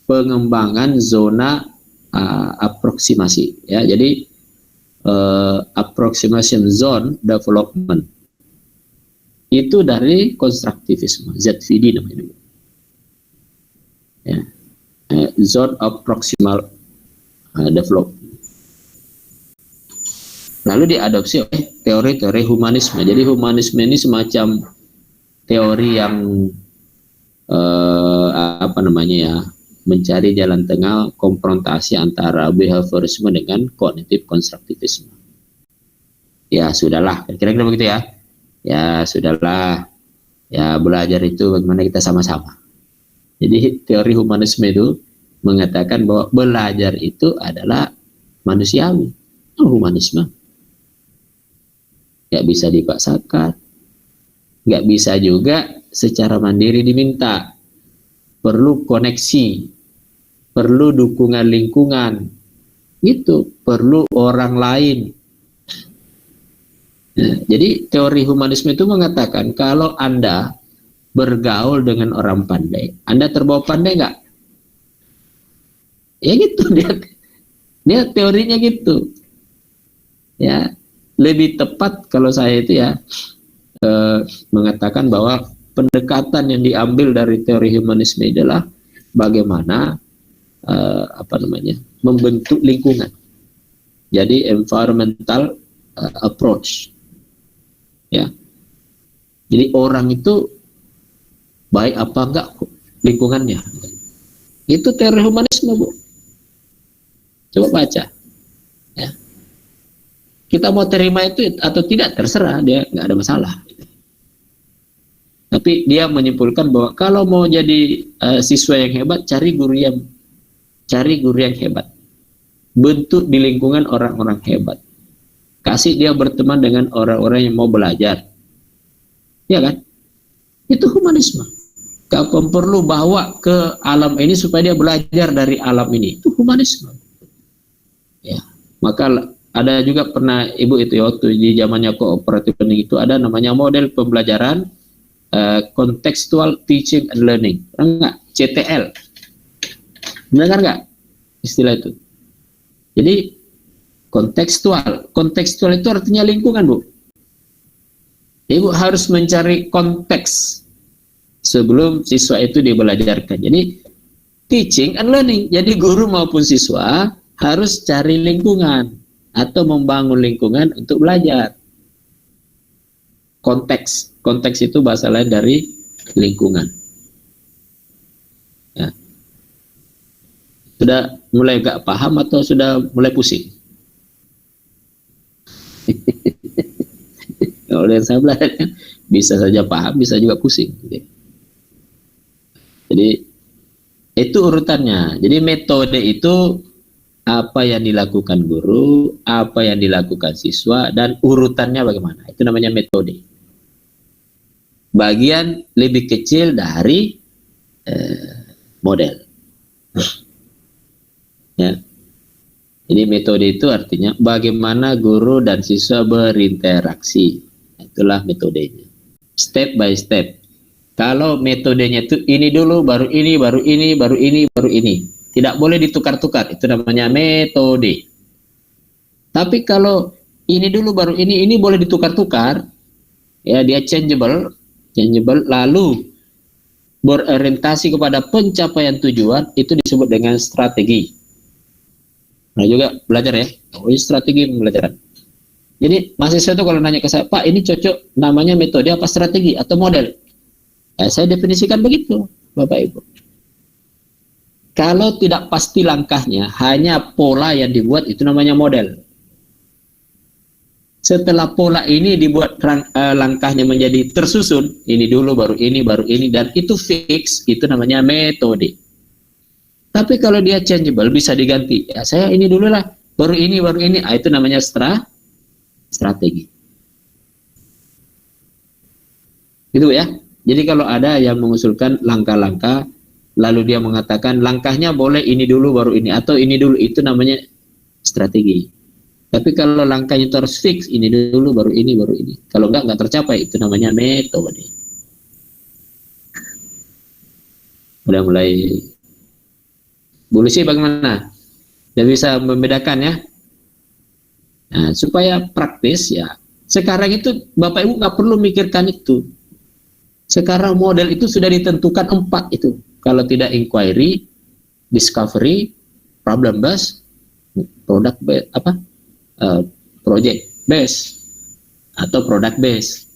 pengembangan zona aproksimasi. Ya, jadi approximation zone development itu dari konstruktivisme, ZVD namanya. Ya. Zone of proximal development. Lalu diadopsi oleh teori-teori humanisme. Jadi humanisme ini semacam teori yang mencari jalan tengah konfrontasi antara behaviorisme dengan kognitif konstruktivisme. Ya sudahlah, kira-kira begitu ya. Ya sudahlah, ya belajar itu bagaimana kita sama-sama. Jadi teori humanisme itu mengatakan bahwa belajar itu adalah manusiawi. Humanisme nggak bisa dipaksakan, nggak bisa juga secara mandiri diminta. Perlu koneksi, perlu dukungan lingkungan, itu perlu orang lain. Nah, jadi teori humanisme itu mengatakan kalau Anda bergaul dengan orang pandai, Anda terbawa pandai nggak? Ya gitu, dia teorinya gitu. Ya, lebih tepat kalau saya itu ya mengatakan bahwa pendekatan yang diambil dari teori humanisme adalah bagaimana membentuk lingkungan. Jadi environmental approach. Ya. Jadi orang itu baik apa enggak lingkungannya. Itu teori humanisme, Bu. Coba baca. Ya. Kita mau terima itu atau tidak terserah, dia nggak ada masalah. Tapi dia menyimpulkan bahwa kalau mau jadi siswa yang hebat, cari guru yang hebat. Bentuk di lingkungan orang-orang hebat. Kasih dia berteman dengan orang-orang yang mau belajar. Ya kan? Itu humanisme. Kau perlu bawa ke alam ini supaya dia belajar dari alam ini. Itu humanisme. Ya. Maka ada juga pernah Ibu itu ya, waktu di zamannya cooperative learning itu ada namanya model pembelajaran contextual teaching and learning. Enggak, CTL. Benar nggak istilah itu? Jadi kontekstual itu artinya lingkungan, Bu. Ibu harus mencari konteks sebelum siswa itu dibelajarkan. Jadi teaching and learning. Jadi guru maupun siswa harus cari lingkungan atau membangun lingkungan untuk belajar. Konteks itu bahasa lain dari lingkungan. Ya. Sudah mulai gak paham atau sudah mulai pusing? Kalau yang saya belajar kan bisa saja paham, bisa juga pusing. Jadi itu urutannya. Jadi metode itu apa yang dilakukan guru, apa yang dilakukan siswa, dan urutannya bagaimana. Itu namanya metode. Bagian lebih kecil dari model. Ya. Jadi metode itu artinya bagaimana guru dan siswa berinteraksi. Itulah metodenya. Step by step. Kalau metodenya itu ini dulu, baru ini, baru ini, baru ini, baru ini. Tidak boleh ditukar-tukar. Itu namanya metode. Tapi kalau ini dulu, baru ini boleh ditukar-tukar. Ya, dia changeable, lalu berorientasi kepada pencapaian tujuan, itu disebut dengan strategi. Nah juga belajar ya, ini strategi pembelajaran. Jadi mahasiswa itu kalau nanya ke saya, Pak ini cocok namanya metode apa strategi atau model? Saya definisikan begitu, Bapak Ibu. Kalau tidak pasti langkahnya, hanya pola yang dibuat, itu namanya model. Setelah pola ini dibuat langkahnya menjadi tersusun, ini dulu, baru ini, dan itu fix, itu namanya metode. Tapi kalau dia changeable, bisa diganti. Ya, saya ini dulu lah, baru ini, itu namanya strategi. Gitu ya. Jadi kalau ada yang mengusulkan langkah-langkah, lalu dia mengatakan langkahnya boleh ini dulu, baru ini, atau ini dulu, itu namanya strategi. Tapi kalau langkahnya itu harus fix, ini dulu, baru ini. Kalau nggak tercapai, itu namanya metode. Udah mulai. Bu Lucy bagaimana? Sudah bisa membedakan ya? Nah, supaya praktis ya. Sekarang itu Bapak Ibu nggak perlu mikirkan itu. Sekarang model itu sudah ditentukan 4 itu. Kalau tidak inquiry, discovery, problem based, project based atau product based.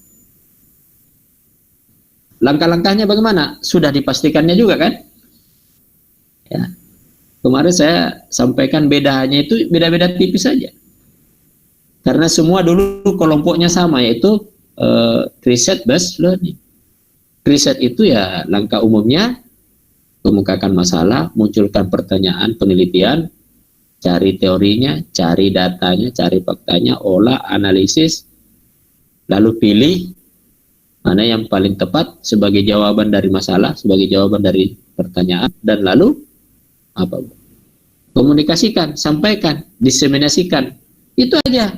Langkah-langkahnya bagaimana? Sudah dipastikannya juga kan? Ya. Kemarin saya sampaikan bedanya itu beda-beda tipis saja. Karena semua dulu kelompoknya sama, yaitu research based learning. Riset itu ya langkah umumnya kemukakan masalah, munculkan pertanyaan, penelitian, cari teorinya, cari datanya, cari faktanya, olah, analisis, lalu pilih mana yang paling tepat sebagai jawaban dari masalah, sebagai jawaban dari pertanyaan, dan lalu apa? Komunikasikan, sampaikan, diseminasikan. Itu aja.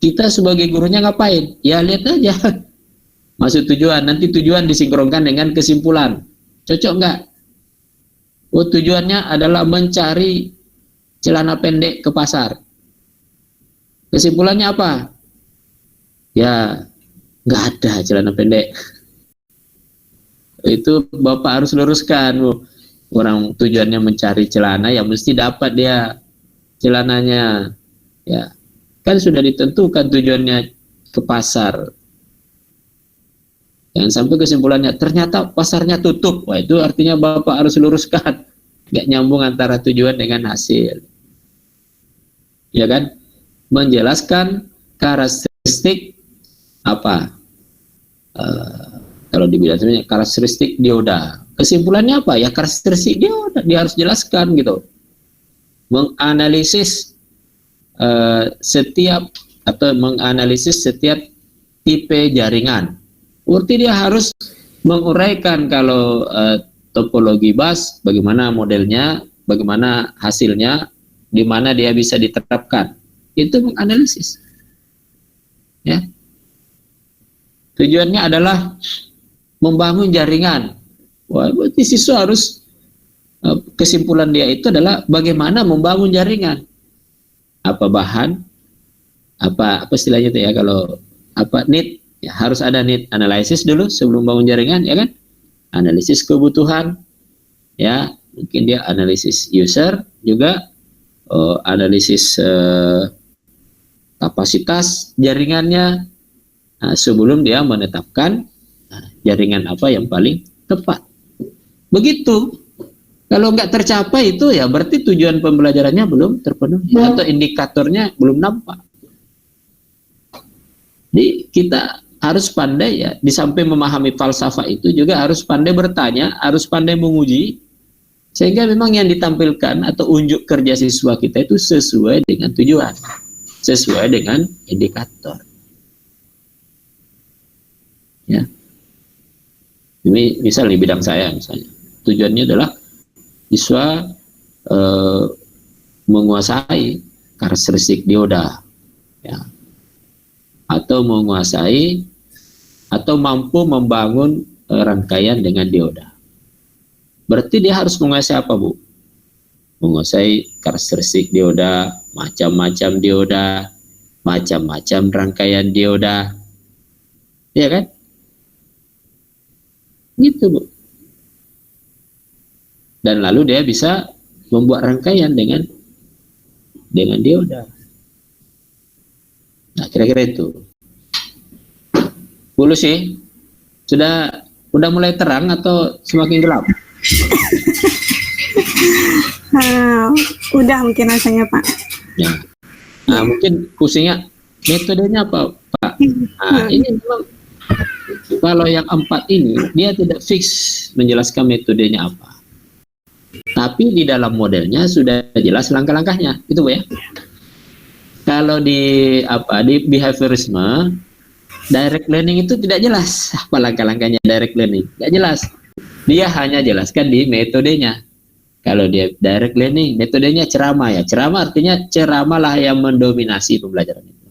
Kita sebagai gurunya ngapain? Ya lihat aja. Masuk tujuan, nanti tujuan disinkronkan dengan kesimpulan. Cocok nggak? Oh, tujuannya adalah mencari celana pendek ke pasar. Kesimpulannya apa? Ya, nggak ada celana pendek. Itu Bapak harus luruskan. Orang tujuannya mencari celana, ya mesti dapat dia celananya. Ya, kan sudah ditentukan tujuannya ke pasar. Jangan sampai kesimpulannya ternyata pasarnya tutup. Wah, itu artinya Bapak harus luruskan. Nggak nyambung antara tujuan dengan hasil. Ya kan? Menjelaskan karakteristik apa? Kalau dibilang sebenarnya karakteristik dioda. Kesimpulannya apa? Ya karakteristik dioda. Dia harus jelaskan gitu. Menganalisis setiap tipe jaringan. Berarti dia harus menguraikan kalau topologi bus, bagaimana modelnya, bagaimana hasilnya, di mana dia bisa diterapkan. Itu menganalisis. Ya. Tujuannya adalah membangun jaringan. Wah, berarti siswa harus kesimpulan dia itu adalah bagaimana membangun jaringan. Apa bahan? Apa istilahnya itu ya, kalau apa need? Ya, harus ada need analysis dulu sebelum bangun jaringan, ya kan? Analisis kebutuhan, ya, mungkin dia analisis user juga, analisis kapasitas jaringannya, sebelum dia menetapkan jaringan apa yang paling tepat. Begitu. Kalau nggak tercapai itu ya berarti tujuan pembelajarannya belum terpenuhi atau indikatornya belum nampak. Jadi kita harus pandai ya, di samping memahami falsafah itu juga harus pandai bertanya, harus pandai menguji, sehingga memang yang ditampilkan atau unjuk kerja siswa kita itu sesuai dengan tujuan, sesuai dengan indikator. Ya, ini misal di bidang saya misalnya, tujuannya adalah siswa menguasai karakteristik dioda, ya, atau menguasai atau mampu membangun rangkaian dengan dioda. Berarti dia harus menguasai apa, Bu? Menguasai karakteristik dioda, macam-macam dioda, macam-macam rangkaian dioda. Iya kan? Gitu, Bu. Dan lalu dia bisa membuat rangkaian dengan dioda. Nah, kira-kira itu. Bu Lucy, udah mulai terang atau semakin gelap?
Udah mungkin rasanya, Pak.
Ya. Nah, mungkin pusingnya metodenya apa, Pak? Nah, ini memang kalau yang 4 ini dia tidak fix menjelaskan metodenya apa. Tapi di dalam modelnya sudah jelas langkah-langkahnya, itu Bu ya. Kalau di behaviorisme, direct learning itu tidak jelas apa langkah-langkahnya direct learning, tidak jelas. Dia hanya jelaskan di metodenya. Kalau dia direct learning, metodenya ceramah ya. Ceramah artinya ceramahlah yang mendominasi pembelajaran itu.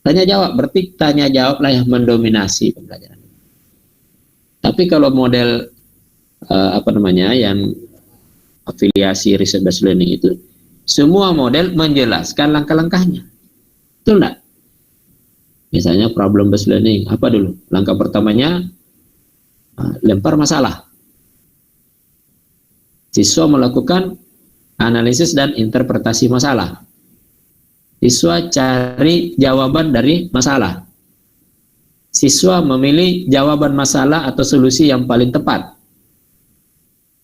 Tanya jawab, berarti tanya jawablah yang mendominasi pembelajaran itu. Tapi kalau model yang afiliasi research based learning itu, semua model menjelaskan langkah-langkahnya. Betul enggak? Misalnya problem based learning, apa dulu? Langkah pertamanya, lempar masalah. Siswa melakukan analisis dan interpretasi masalah. Siswa cari jawaban dari masalah. Siswa memilih jawaban masalah atau solusi yang paling tepat.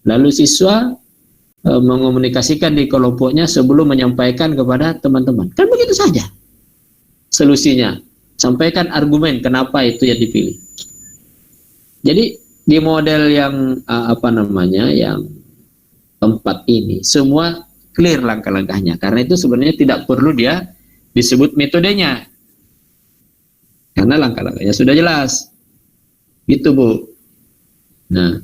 Lalu siswa mengomunikasikan di kelompoknya sebelum menyampaikan kepada teman-teman. Kan begitu saja solusinya. Sampaikan argumen kenapa itu yang dipilih. Jadi di model yang yang 4 ini semua clear langkah-langkahnya. Karena itu sebenarnya tidak perlu dia disebut metodenya. Karena langkah-langkahnya sudah jelas. Gitu, Bu. Nah,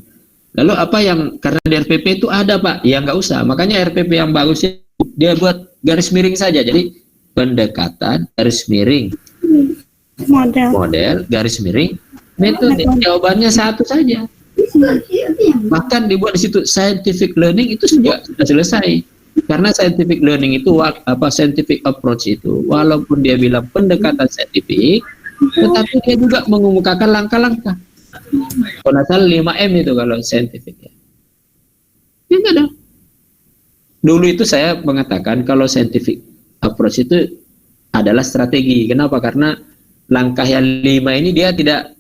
lalu apa yang karena di RPP itu ada, Pak? Ya nggak usah. Makanya RPP yang bagus dia buat garis miring saja. Jadi pendekatan garis miring, model garis miring, metode. Jawabannya satu saja. Bahkan dibuat di situ scientific learning itu sudah selesai. Karena scientific learning itu scientific approach itu, walaupun dia bilang pendekatan saintifik, tetapi dia juga mengemukakan langkah-langkah. Kalau salah 5M itu kalau saintifik ya. Ya enggak ada. Dulu itu saya mengatakan kalau scientific approach itu adalah strategi. Kenapa? Karena langkah yang 5 ini dia tidak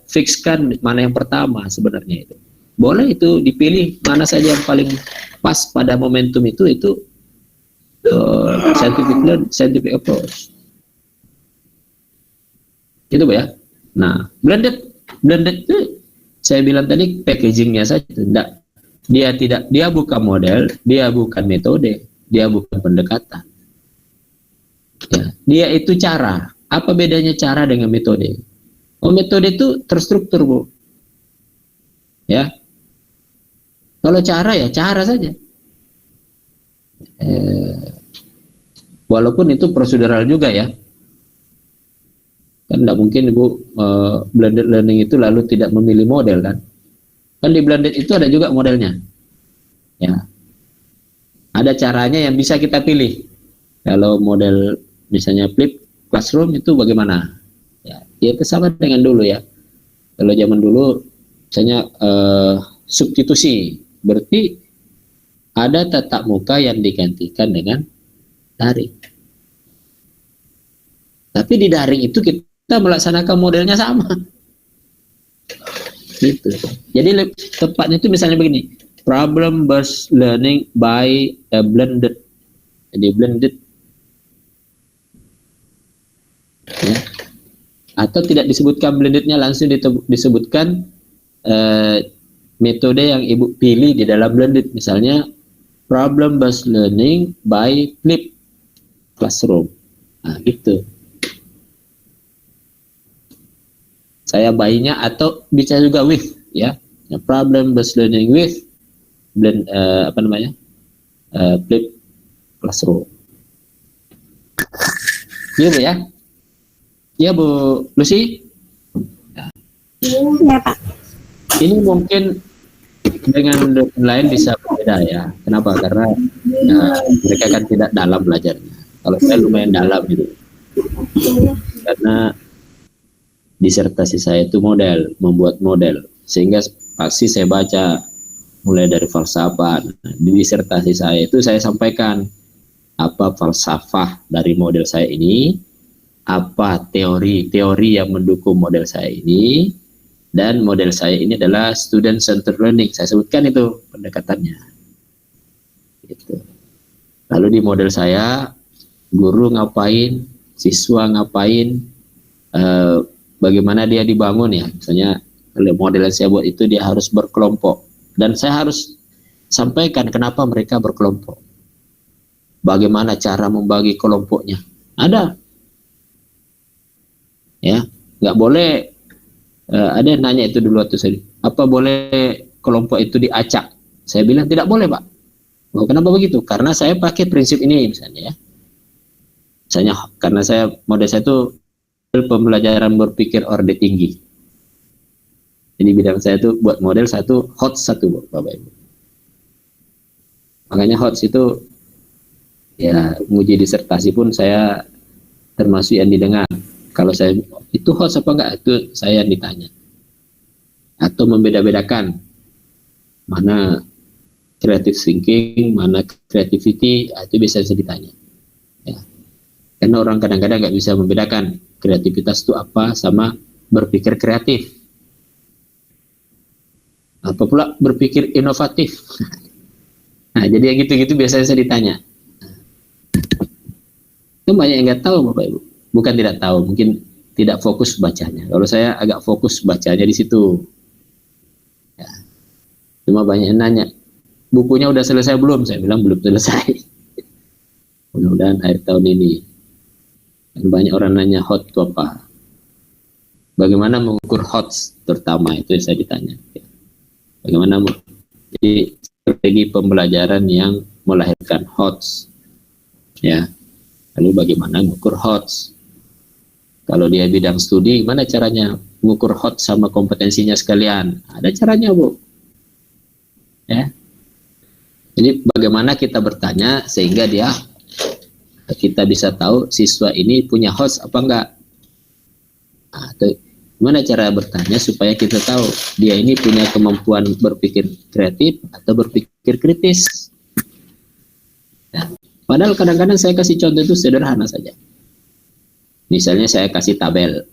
fixkan mana yang pertama sebenarnya itu. Boleh itu dipilih mana saja yang paling pas pada momentum itu scientific approach. Itu ya. Nah, blended itu saya bilang tadi packagingnya saja. Dia bukan model, dia bukan metode, dia bukan pendekatan. Ya, dia itu cara. Apa bedanya cara dengan metode? Oh, metode itu terstruktur, Bu. Ya. Kalau cara ya cara saja. Walaupun itu prosedural juga ya. Kan tidak mungkin Ibu blended learning itu lalu tidak memilih model kan. Kan di blended itu ada juga modelnya. Ya. Ada caranya yang bisa kita pilih. Kalau model misalnya flip classroom itu bagaimana? Ya, itu sama dengan dulu ya. Kalau zaman dulu misalnya substitusi, berarti ada tatap muka yang digantikan dengan daring. Tapi di daring itu kita melaksanakan modelnya sama. Gitu. Jadi tepatnya itu misalnya begini, problem based learning by blended. Jadi blended, ya. Atau tidak disebutkan blendednya, langsung disebutkan metode yang ibu pilih di dalam blended. Misalnya problem based learning by flip classroom. Nah, gitu. Saya bayinya, atau bisa juga with, ya. Problem based learning with blend flip classroom. Iya Bu ya? Iya Bu Lucy?
Ya Pak.
Ini mungkin dengan dosen lain bisa berbeda ya. Kenapa? Karena mereka kan tidak dalam belajarnya. Kalau saya lumayan dalam gitu. Karena disertasi saya itu membuat model, sehingga pasti saya baca mulai dari falsafah. Di disertasi saya itu saya sampaikan apa falsafah dari model saya ini, apa teori yang mendukung model saya ini, dan model saya ini adalah student centered learning. Saya sebutkan itu pendekatannya. Gitu. Lalu di model saya, guru ngapain, siswa ngapain, bagaimana dia dibangun ya. Misalnya model yang saya buat itu dia harus berkelompok, dan saya harus sampaikan kenapa mereka berkelompok, bagaimana cara membagi kelompoknya. Ada ya, nggak boleh ada yang nanya itu dulu waktu saya, apa boleh kelompok itu diacak? Saya bilang tidak boleh Pak. Oh, kenapa begitu? Karena saya pakai prinsip ini misalnya ya. Misalnya karena model saya itu pembelajaran berpikir orde tinggi. Jadi bidang saya itu buat model satu HOTS satu Bapak Ibu. Makanya HOTS itu ya, menguji disertasi pun saya termasuk yang didengar. Kalau saya itu HOTS apa enggak, itu saya yang ditanya. Atau membeda-bedakan mana creative thinking, mana creativity, itu bisa saya ditanya. Ya. Karena orang kadang-kadang nggak bisa membedakan kreativitas itu apa sama berpikir kreatif. Apa pula berpikir inovatif. Nah, jadi yang gitu-gitu biasanya saya ditanya. Itu banyak yang nggak tahu Bapak Ibu. Bukan tidak tahu, mungkin tidak fokus bacanya. Kalau saya agak fokus bacanya di situ. Ya. Cuma banyak yang nanya, bukunya udah selesai belum? Saya bilang belum selesai. Mudah-mudahan akhir tahun ini. Dan banyak orang nanya hot itu apa? Bagaimana mengukur HOTS terutama, itu yang saya ditanya. Bagaimana jadi strategi pembelajaran yang melahirkan HOTS, ya. Lalu bagaimana mengukur HOTS? Kalau dia bidang studi, gimana caranya mengukur HOTS sama kompetensinya sekalian? Ada caranya Bu. Ya. Jadi bagaimana kita bertanya sehingga kita bisa tahu siswa ini punya HOTS apa enggak. Nah, gimana cara bertanya supaya kita tahu dia ini punya kemampuan berpikir kreatif atau berpikir kritis. Ya. Padahal kadang-kadang saya kasih contoh itu sederhana saja. Misalnya saya kasih tabel,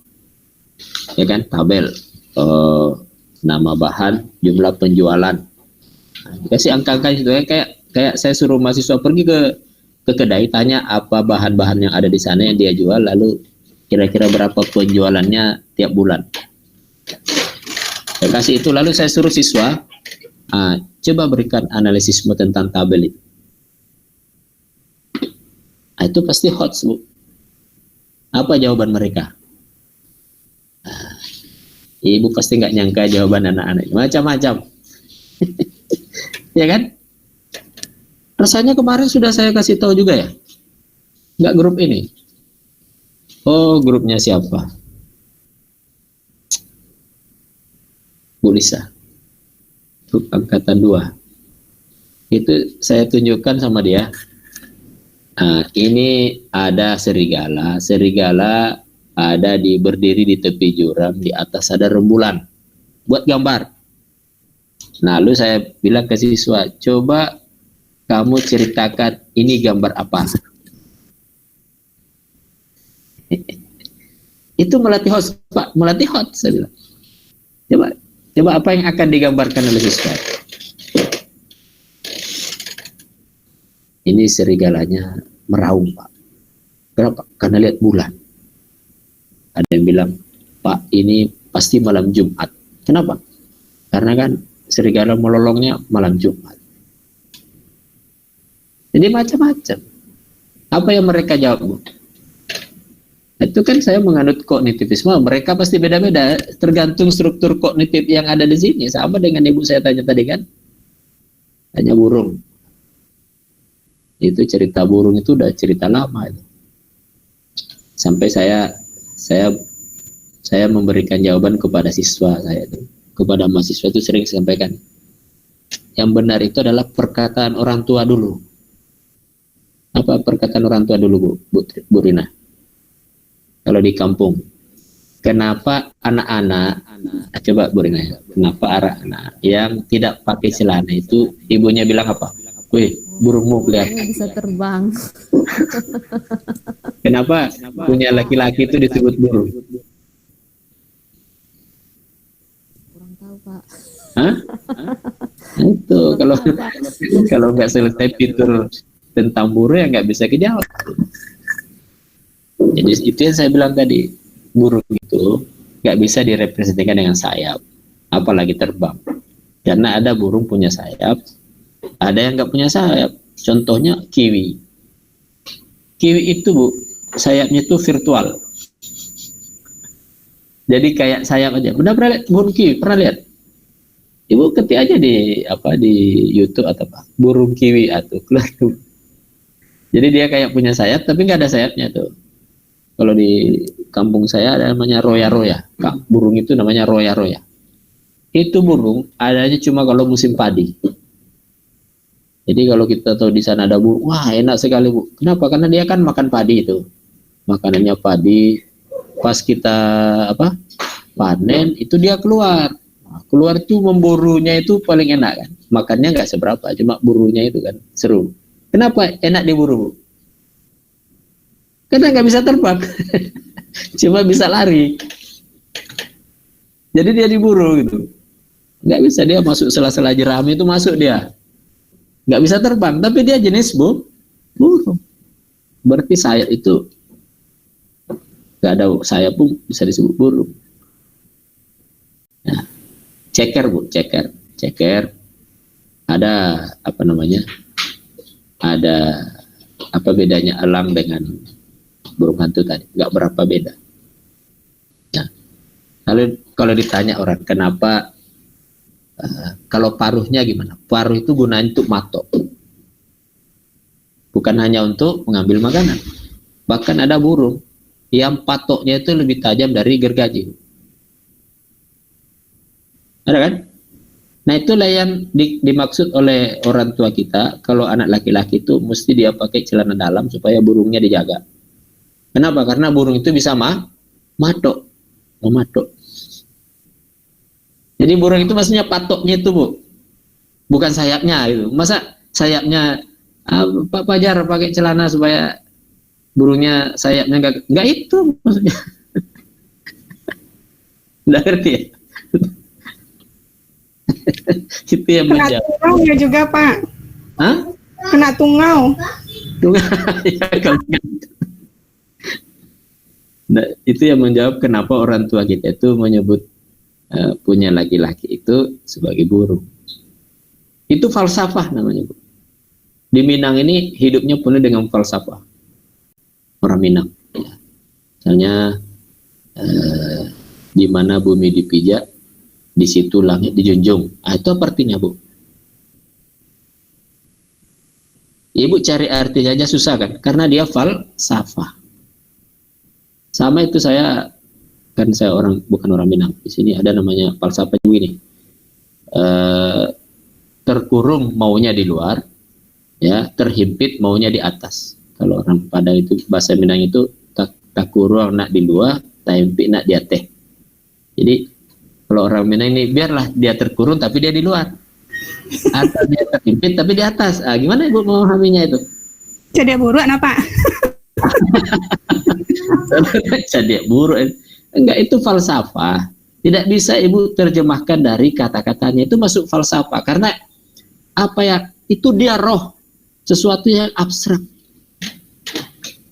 ya kan, tabel nama bahan, jumlah penjualan. Nah, kasih angka-angka itu ya, kayak saya suruh mahasiswa pergi ke kedai, tanya apa bahan-bahan yang ada di sana yang dia jual, lalu kira-kira berapa penjualannya tiap bulan. Saya kasih itu, lalu saya suruh siswa coba berikan analisisme tentang tabel itu. Itu pasti HOTS Bu. Apa jawaban mereka? Ibu pasti nggak nyangka jawaban anak-anak macam-macam. Ya kan? Rasanya kemarin sudah saya kasih tahu juga ya. Nggak grup ini. Oh, grupnya siapa? Bu Lisa. Grup angkatan 2. Itu saya tunjukkan sama dia. Ini ada serigala. Serigala ada berdiri di tepi jurang, di atas ada rembulan. Buat gambar. Nah, lalu saya bilang ke siswa, coba kamu ceritakan ini gambar apa. Itu melatih HOTS, Pak. Melatih HOTS, saya bilang. Coba Coba apa yang akan digambarkan oleh siswa? Ini serigalanya meraung, Pak. Kenapa? Karena lihat bulan. Ada yang bilang, Pak, ini pasti malam Jumat. Kenapa? Karena kan serigala melolongnya malam Jumat. Jadi macam-macam. Apa yang mereka jawab, Bu? Itu kan saya menganut kognitivisme. Mereka pasti beda-beda, tergantung struktur kognitif yang ada di sini. Sama dengan ibu saya tanya tadi kan, tanya burung. Itu cerita burung itu udah cerita lama itu. Sampai saya memberikan jawaban kepada siswa saya itu, kepada mahasiswa itu sering sampaikan, yang benar itu adalah perkataan orang tua dulu. Apa perkataan orang tua dulu, Bu Rina? Kalau di kampung, kenapa anak-anak, coba Bu Rina, kenapa anak-anak yang tidak pakai celana itu ibunya bilang apa? Wih, burungmu kelihatan
bisa terbang.
Kenapa punya laki-laki itu disebut burung?
Kurang tahu, Pak.
Hah? Itu kalau nggak selesai fitur tentang burung ya nggak bisa kejawab. Jadi itu yang saya bilang tadi, burung itu nggak bisa direpresentasikan dengan sayap, apalagi terbang. Karena ada burung punya sayap, ada yang nggak punya sayap. Contohnya kiwi. Kiwi itu, Bu, sayapnya itu virtual. Jadi kayak sayap aja. Pernah lihat burung kiwi? Pernah lihat? Ibu ketik aja di YouTube atau apa? Burung kiwi atau keluar. Jadi dia kayak punya sayap tapi nggak ada sayapnya tuh. Kalau di kampung saya ada namanya roya-roya. Burung itu namanya roya-roya. Itu burung adanya cuma kalau musim padi. Jadi kalau kita tahu di sana ada burung, wah enak sekali, Bu. Kenapa? Karena dia kan makan padi itu. Makanannya padi. Pas kita panen itu dia keluar. Nah, keluar tuh memburunya itu paling enak kan. Makannya nggak seberapa, cuma burunya itu kan seru. Kenapa enak diburu, Bu? Karena nggak bisa terbang. Cuma bisa lari. Jadi dia diburu gitu. Nggak bisa, dia masuk sela-sela jerami itu masuk dia. Nggak bisa terbang, tapi dia jenis burung. Berarti sayap itu nggak ada sayap pun bisa disebut burung. Nah, ceker, Bu, ceker. Ada apa namanya? Ada apa bedanya elang dengan burung hantu tadi? Nggak berapa beda. Nah, kalau ditanya orang kenapa kalau paruhnya gimana? Paruh itu gunanya untuk matok. Bukan hanya untuk mengambil makanan. Bahkan ada burung yang patoknya itu lebih tajam dari gergaji. Ada kan? Nah itulah yang dimaksud oleh orang tua kita. Kalau anak laki-laki itu mesti dia pakai celana dalam supaya burungnya dijaga. Kenapa? Karena burung itu bisa mematok. Jadi burung itu maksudnya patoknya itu, Bu. Bukan sayapnya itu. Masa sayapnya Pak Fajar pakai celana supaya burungnya sayapnya enggak itu maksudnya. Enggak ngerti ya? Itu yang
kena tungau ya juga, Pak.
Hah?
Kena tungau.
Nah, itu yang menjawab kenapa orang tua kita itu menyebut punya laki-laki itu sebagai burung. Itu falsafah namanya, Bu. Di Minang ini hidupnya penuh dengan falsafah. Orang Minang. Ya. Misalnya di mana bumi dipijak, di situ langit dijunjung. Itu apa artinya, Bu? Ibu cari artinya aja susah kan? Karena dia falsafah. Sama itu saya bukan orang Minang. Di sini ada namanya falsafah begini. Terkurung maunya di luar, ya, terhimpit maunya di atas. Kalau orang Padang itu bahasa Minang itu tak kurung nak di luar, tak himpit nak di atas. Jadi kalau orang Minang ini biarlah dia terkurung tapi dia di luar. Atau dia terhimpit tapi di atas. Gimana Ibu mau memahaminya itu?
Jadi buruk apa?
Jadi buruk. Enggak, itu falsafah. Tidak bisa Ibu terjemahkan dari kata-katanya, itu masuk falsafah. Karena apa ya, itu dia roh, sesuatu yang abstrak.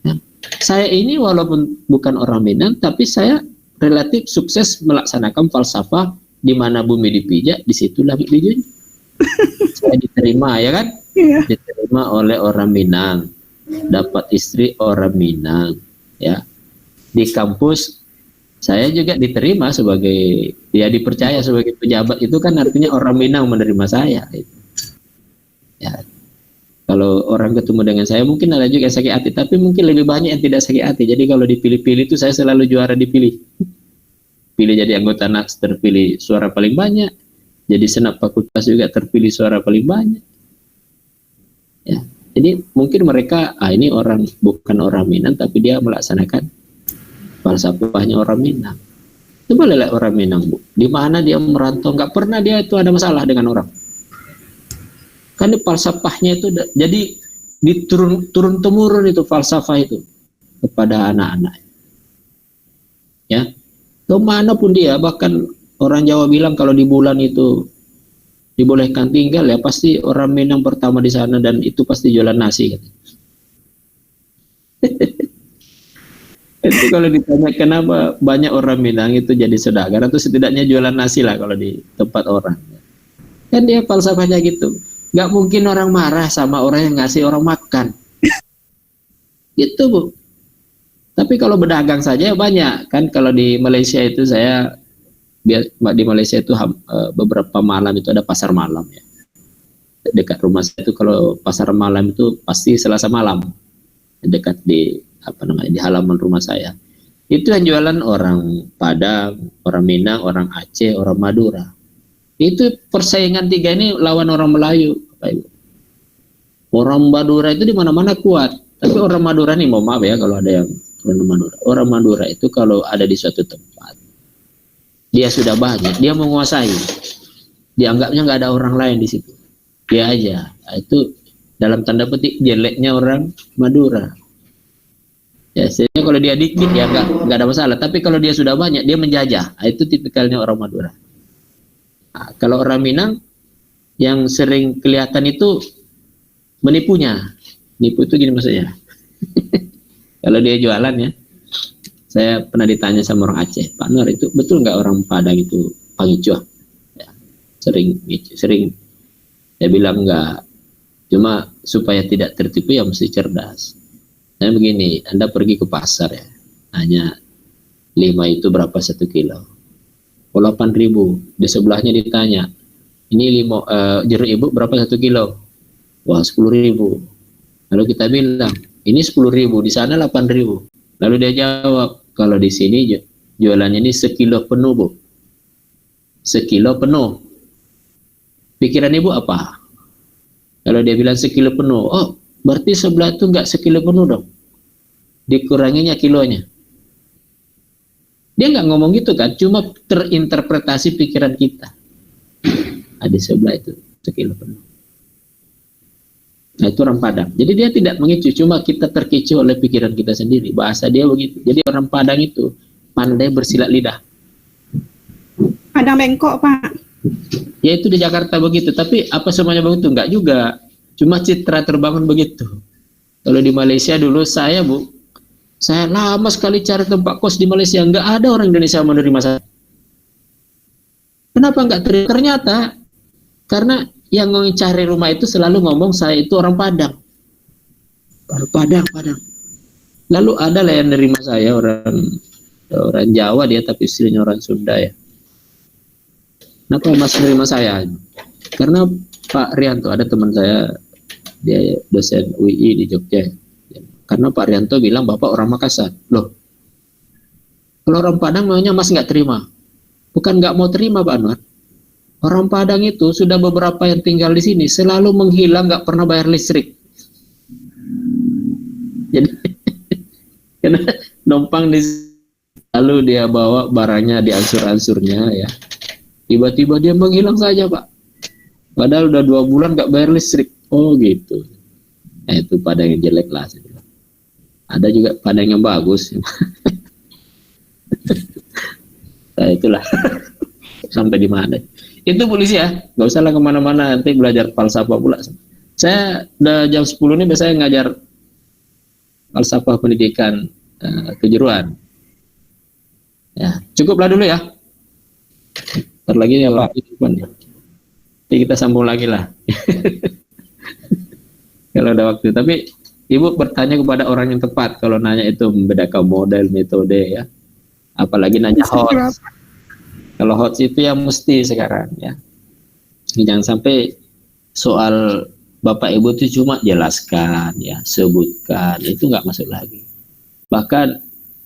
Ya. Saya ini walaupun bukan orang Minang, tapi saya relatif sukses melaksanakan falsafah di mana bumi dipijak, di situ langit dijunjung. Saya diterima, ya kan?
Iya.
Diterima oleh orang Minang, dapat istri orang Minang, ya. Di kampus saya juga diterima sebagai, ya dipercaya sebagai pejabat, itu kan artinya orang Minang menerima saya. Ya. Kalau orang ketemu dengan saya mungkin ada juga yang sakit hati, tapi mungkin lebih banyak yang tidak sakit hati. Jadi kalau dipilih-pilih itu saya selalu juara dipilih. Pilih jadi anggota NAKS terpilih suara paling banyak, jadi senat fakultas juga terpilih suara paling banyak. Ya. Jadi mungkin mereka, ini orang bukan orang Minang, tapi dia melaksanakan falsafahnya orang Minang. Coba lihat orang Minang, Bu. Di mana dia merantau, nggak pernah dia itu ada masalah dengan orang. Kan di falsafahnya itu jadi turun temurun itu falsafah itu kepada anak-anak. Ya, kemanapun dia, bahkan orang Jawa bilang kalau di bulan itu dibolehkan tinggal, ya pasti orang Minang pertama di sana, dan itu pasti jualan nasi. Itu kalau ditanya kenapa banyak orang Minang itu jadi saudagar atau setidaknya jualan nasi lah kalau di tempat orang. Kan dia falsafahnya gitu. Nggak mungkin orang marah sama orang yang ngasih orang makan. Gitu, Bu. Tapi kalau berdagang saja banyak. Kan kalau di Malaysia itu saya, di Malaysia itu beberapa malam itu ada pasar malam ya. Dekat rumah saya itu kalau pasar malam itu pasti Selasa malam. Dekat di di halaman rumah saya. Itu yang jualan orang Padang, orang Minang, orang Aceh, orang Madura. Itu persaingan tiga ini lawan orang Melayu, Bapak Ibu. Orang Madura itu di mana-mana kuat, tapi orang Madura nih, mohon maaf ya kalau ada yang orang Madura. Orang Madura itu kalau ada di suatu tempat, dia sudah banyak, dia menguasai. Dianggapnya nggak ada orang lain di situ. Dia aja. Nah, itu dalam tanda petik jeleknya orang Madura. Ya, sebenarnya kalau dia dikit ya nggak ada masalah. Tapi kalau dia sudah banyak, dia menjajah. Nah, itu tipikalnya orang Madura. Nah, kalau orang Minang yang sering kelihatan itu menipunya. Nipu itu gini maksudnya. Kalau dia jualan ya, saya pernah ditanya sama orang Aceh, Pak Nur, itu betul nggak orang Padang itu pangicuah? Ya, sering. Saya bilang enggak. Cuma supaya tidak tertipu ya mesti cerdas. Nah begini, Anda pergi ke pasar ya, hanya 5 itu berapa 1 kilo? 8.000. Di sebelahnya ditanya, ini jeruk ibu berapa 1 kilo? Wah 10.000. Lalu kita bilang, ini 10.000, di sana 8.000. Lalu dia jawab, kalau di sini jualannya ini sekilo penuh, Bu. Sekilo penuh. Pikiran ibu apa? Kalau dia bilang sekilo penuh, oh berarti sebelah itu nggak sekilo penuh dong. Dikuranginya kilonya. Dia nggak ngomong gitu kan, cuma terinterpretasi pikiran kita. Di sebelah itu sekilo penuh. Nah itu orang Padang. Jadi dia tidak mengicu, cuma kita terkecoh oleh pikiran kita sendiri. Bahasa dia begitu. Jadi orang Padang itu pandai bersilat lidah.
Padang bengkok, Pak.
Ya itu di Jakarta begitu. Tapi apa semuanya begitu? Enggak juga. Cuma citra terbangun begitu. Kalau di Malaysia dulu saya, Bu, saya lama sekali cari tempat kos di Malaysia. Enggak ada orang Indonesia menerima saya. Kenapa enggak terima? Ternyata karena yang mencari rumah itu selalu ngomong saya itu orang Padang. Padang. Lalu ada lah yang nerima saya orang Jawa dia tapi istrinya orang Sunda ya. Kenapa Mas nerima saya? Karena Pak Rianto, ada teman saya, dia dosen UI di Jogja. Karena Pak Rianto bilang Bapak orang Makassar. Loh, kalau orang Padang maunya Mas nggak terima. Bukan nggak mau terima Pak Anwar. Orang Padang itu sudah beberapa yang tinggal di sini selalu menghilang, nggak pernah bayar listrik. Jadi karena numpang di lalu dia bawa barangnya diansur-ansurnya ya. Tiba-tiba dia menghilang saja Pak. Padahal udah 2 bulan nggak bayar listrik. Oh gitu. Nah, itu Padang yang jelek lah. Ada juga Padang yang bagus. itulah sampai di mana. Itu polisi ya, nggak usah lah kemana-mana nanti belajar falsafah pula. Saya udah jam 10 ini biasanya ngajar falsafah pendidikan kejuruan. Ya, cukuplah dulu ya. Ntar lagi ya Pak. Nanti kita sambung lagi lah. Kalau ada waktu. Tapi Ibu bertanya kepada orang yang tepat kalau nanya itu membedakan model, metode ya. Apalagi nanya HOTS. Kalau HOTS itu yang mesti sekarang ya. Jangan sampai soal Bapak Ibu itu cuma jelaskan ya, sebutkan, itu nggak masuk lagi. Bahkan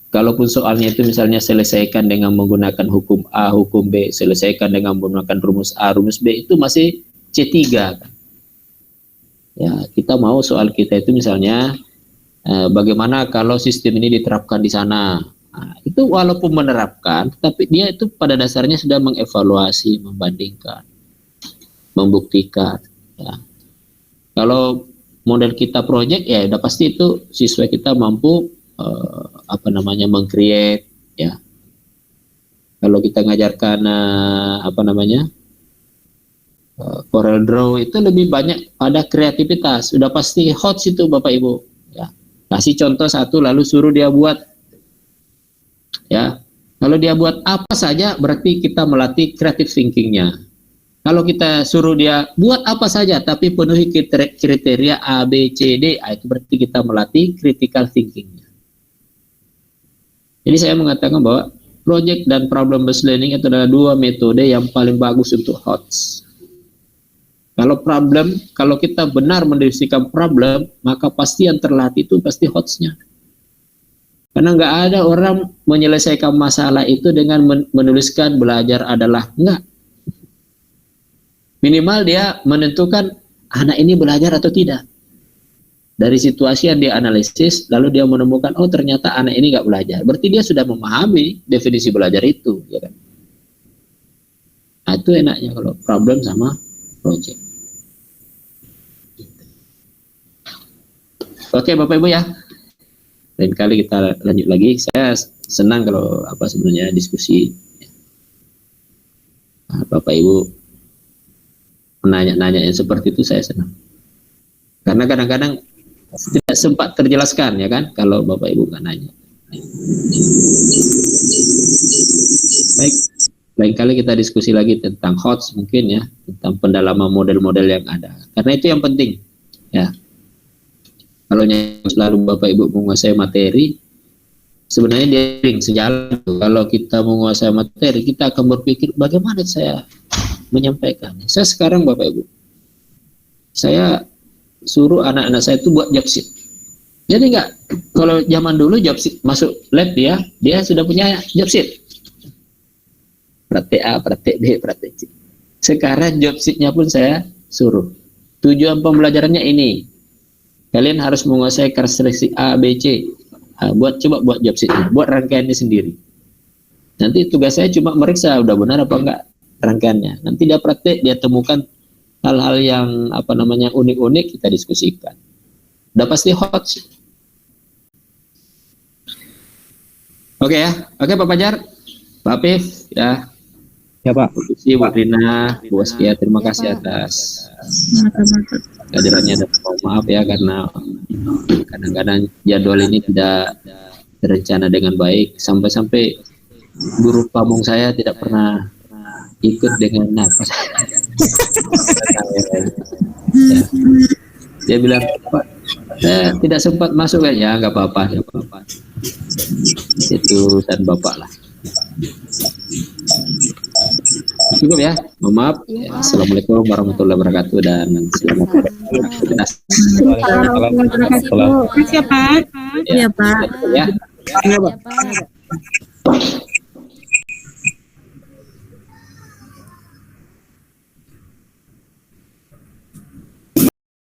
kalaupun soalnya itu misalnya selesaikan dengan menggunakan hukum A, hukum B, selesaikan dengan menggunakan rumus A, rumus B, itu masih C3 kan. Ya, kita mau soal kita itu misalnya bagaimana kalau sistem ini diterapkan di sana. Nah, itu walaupun menerapkan, tapi dia itu pada dasarnya sudah mengevaluasi, membandingkan, membuktikan. Ya. Kalau model kita project ya udah pasti itu siswa kita mampu meng-create ya. Kalau kita ngajarkan Corel Draw itu lebih banyak pada kreativitas, udah pasti HOTS itu Bapak Ibu ya. Kasih contoh satu lalu suruh dia buat ya. Kalau dia buat apa saja berarti kita melatih creative thinking-nya. Kalau kita suruh dia buat apa saja tapi penuhi kriteria A, B, C, D, itu berarti kita melatih critical thinking-nya. Jadi saya mengatakan bahwa project dan problem based learning itu adalah dua metode yang paling bagus untuk HOTS. Kalau kita benar mendefinisikan problem, maka pasti yang terlatih itu pasti HOTS-nya. Karena nggak ada orang menyelesaikan masalah itu dengan menuliskan belajar adalah enggak. Minimal dia menentukan anak ini belajar atau tidak. Dari situasi yang dia analisis, lalu dia menemukan, oh ternyata anak ini nggak belajar. Berarti dia sudah memahami definisi belajar itu. Ya kan? Nah, itu enaknya kalau problem sama project. Oke Bapak Ibu ya. Lain kali kita lanjut lagi. Saya senang kalau sebenarnya diskusi. Nah, Bapak Ibu nanya-nanya yang seperti itu saya senang. Karena kadang-kadang tidak sempat terjelaskan ya kan kalau Bapak Ibu nggak nanya. Baik, lain kali kita diskusi lagi tentang HOTS mungkin ya, tentang pendalaman model-model yang ada. Karena itu yang penting ya. Kalau selalu Bapak Ibu menguasai materi, sebenarnya dia sejalan. Kalau kita menguasai materi, kita akan berpikir bagaimana saya menyampaikan. Saya sekarang Bapak Ibu, saya suruh anak-anak saya itu buat job sheet. Jadi enggak, kalau zaman dulu job sheet masuk lab dia sudah punya job sheet. Praktek A, praktek B, praktek C. Sekarang job sheet-nya pun saya suruh. Tujuan pembelajarannya ini. Kalian harus menguasai karakteristik A, B, C. Coba buat job sheet-nya, buat rangkaiannya sendiri. Nanti tugas saya cuma meriksa udah benar apa enggak rangkaiannya. Nanti dia praktek, dia temukan hal-hal yang unik-unik, kita diskusikan. Udah pasti HOTS. Oke ya, oke Pak Fajar, Pak Afif ya.
Ya Pak.
Bu Rina, Bu Waskia, terima kasih atas kehadirannya dan mohon maaf ya karena kadang-kadang jadwal ini tidak terencana dengan baik, sampai-sampai guru pamong saya tidak pernah ikut dengan nafas. Ya. Dia bilang, Pak, saya tidak sempat masuk kan? Ya nggak apa-apa. Itu dan Bapak lah. Cukup ya, mohon maaf. Ya, Assalamualaikum warahmatullahi wabarakatuh dan selamat beraktivitas.
Terima kasih Pak.
Iya Pak.
Ya.
Iya Pak.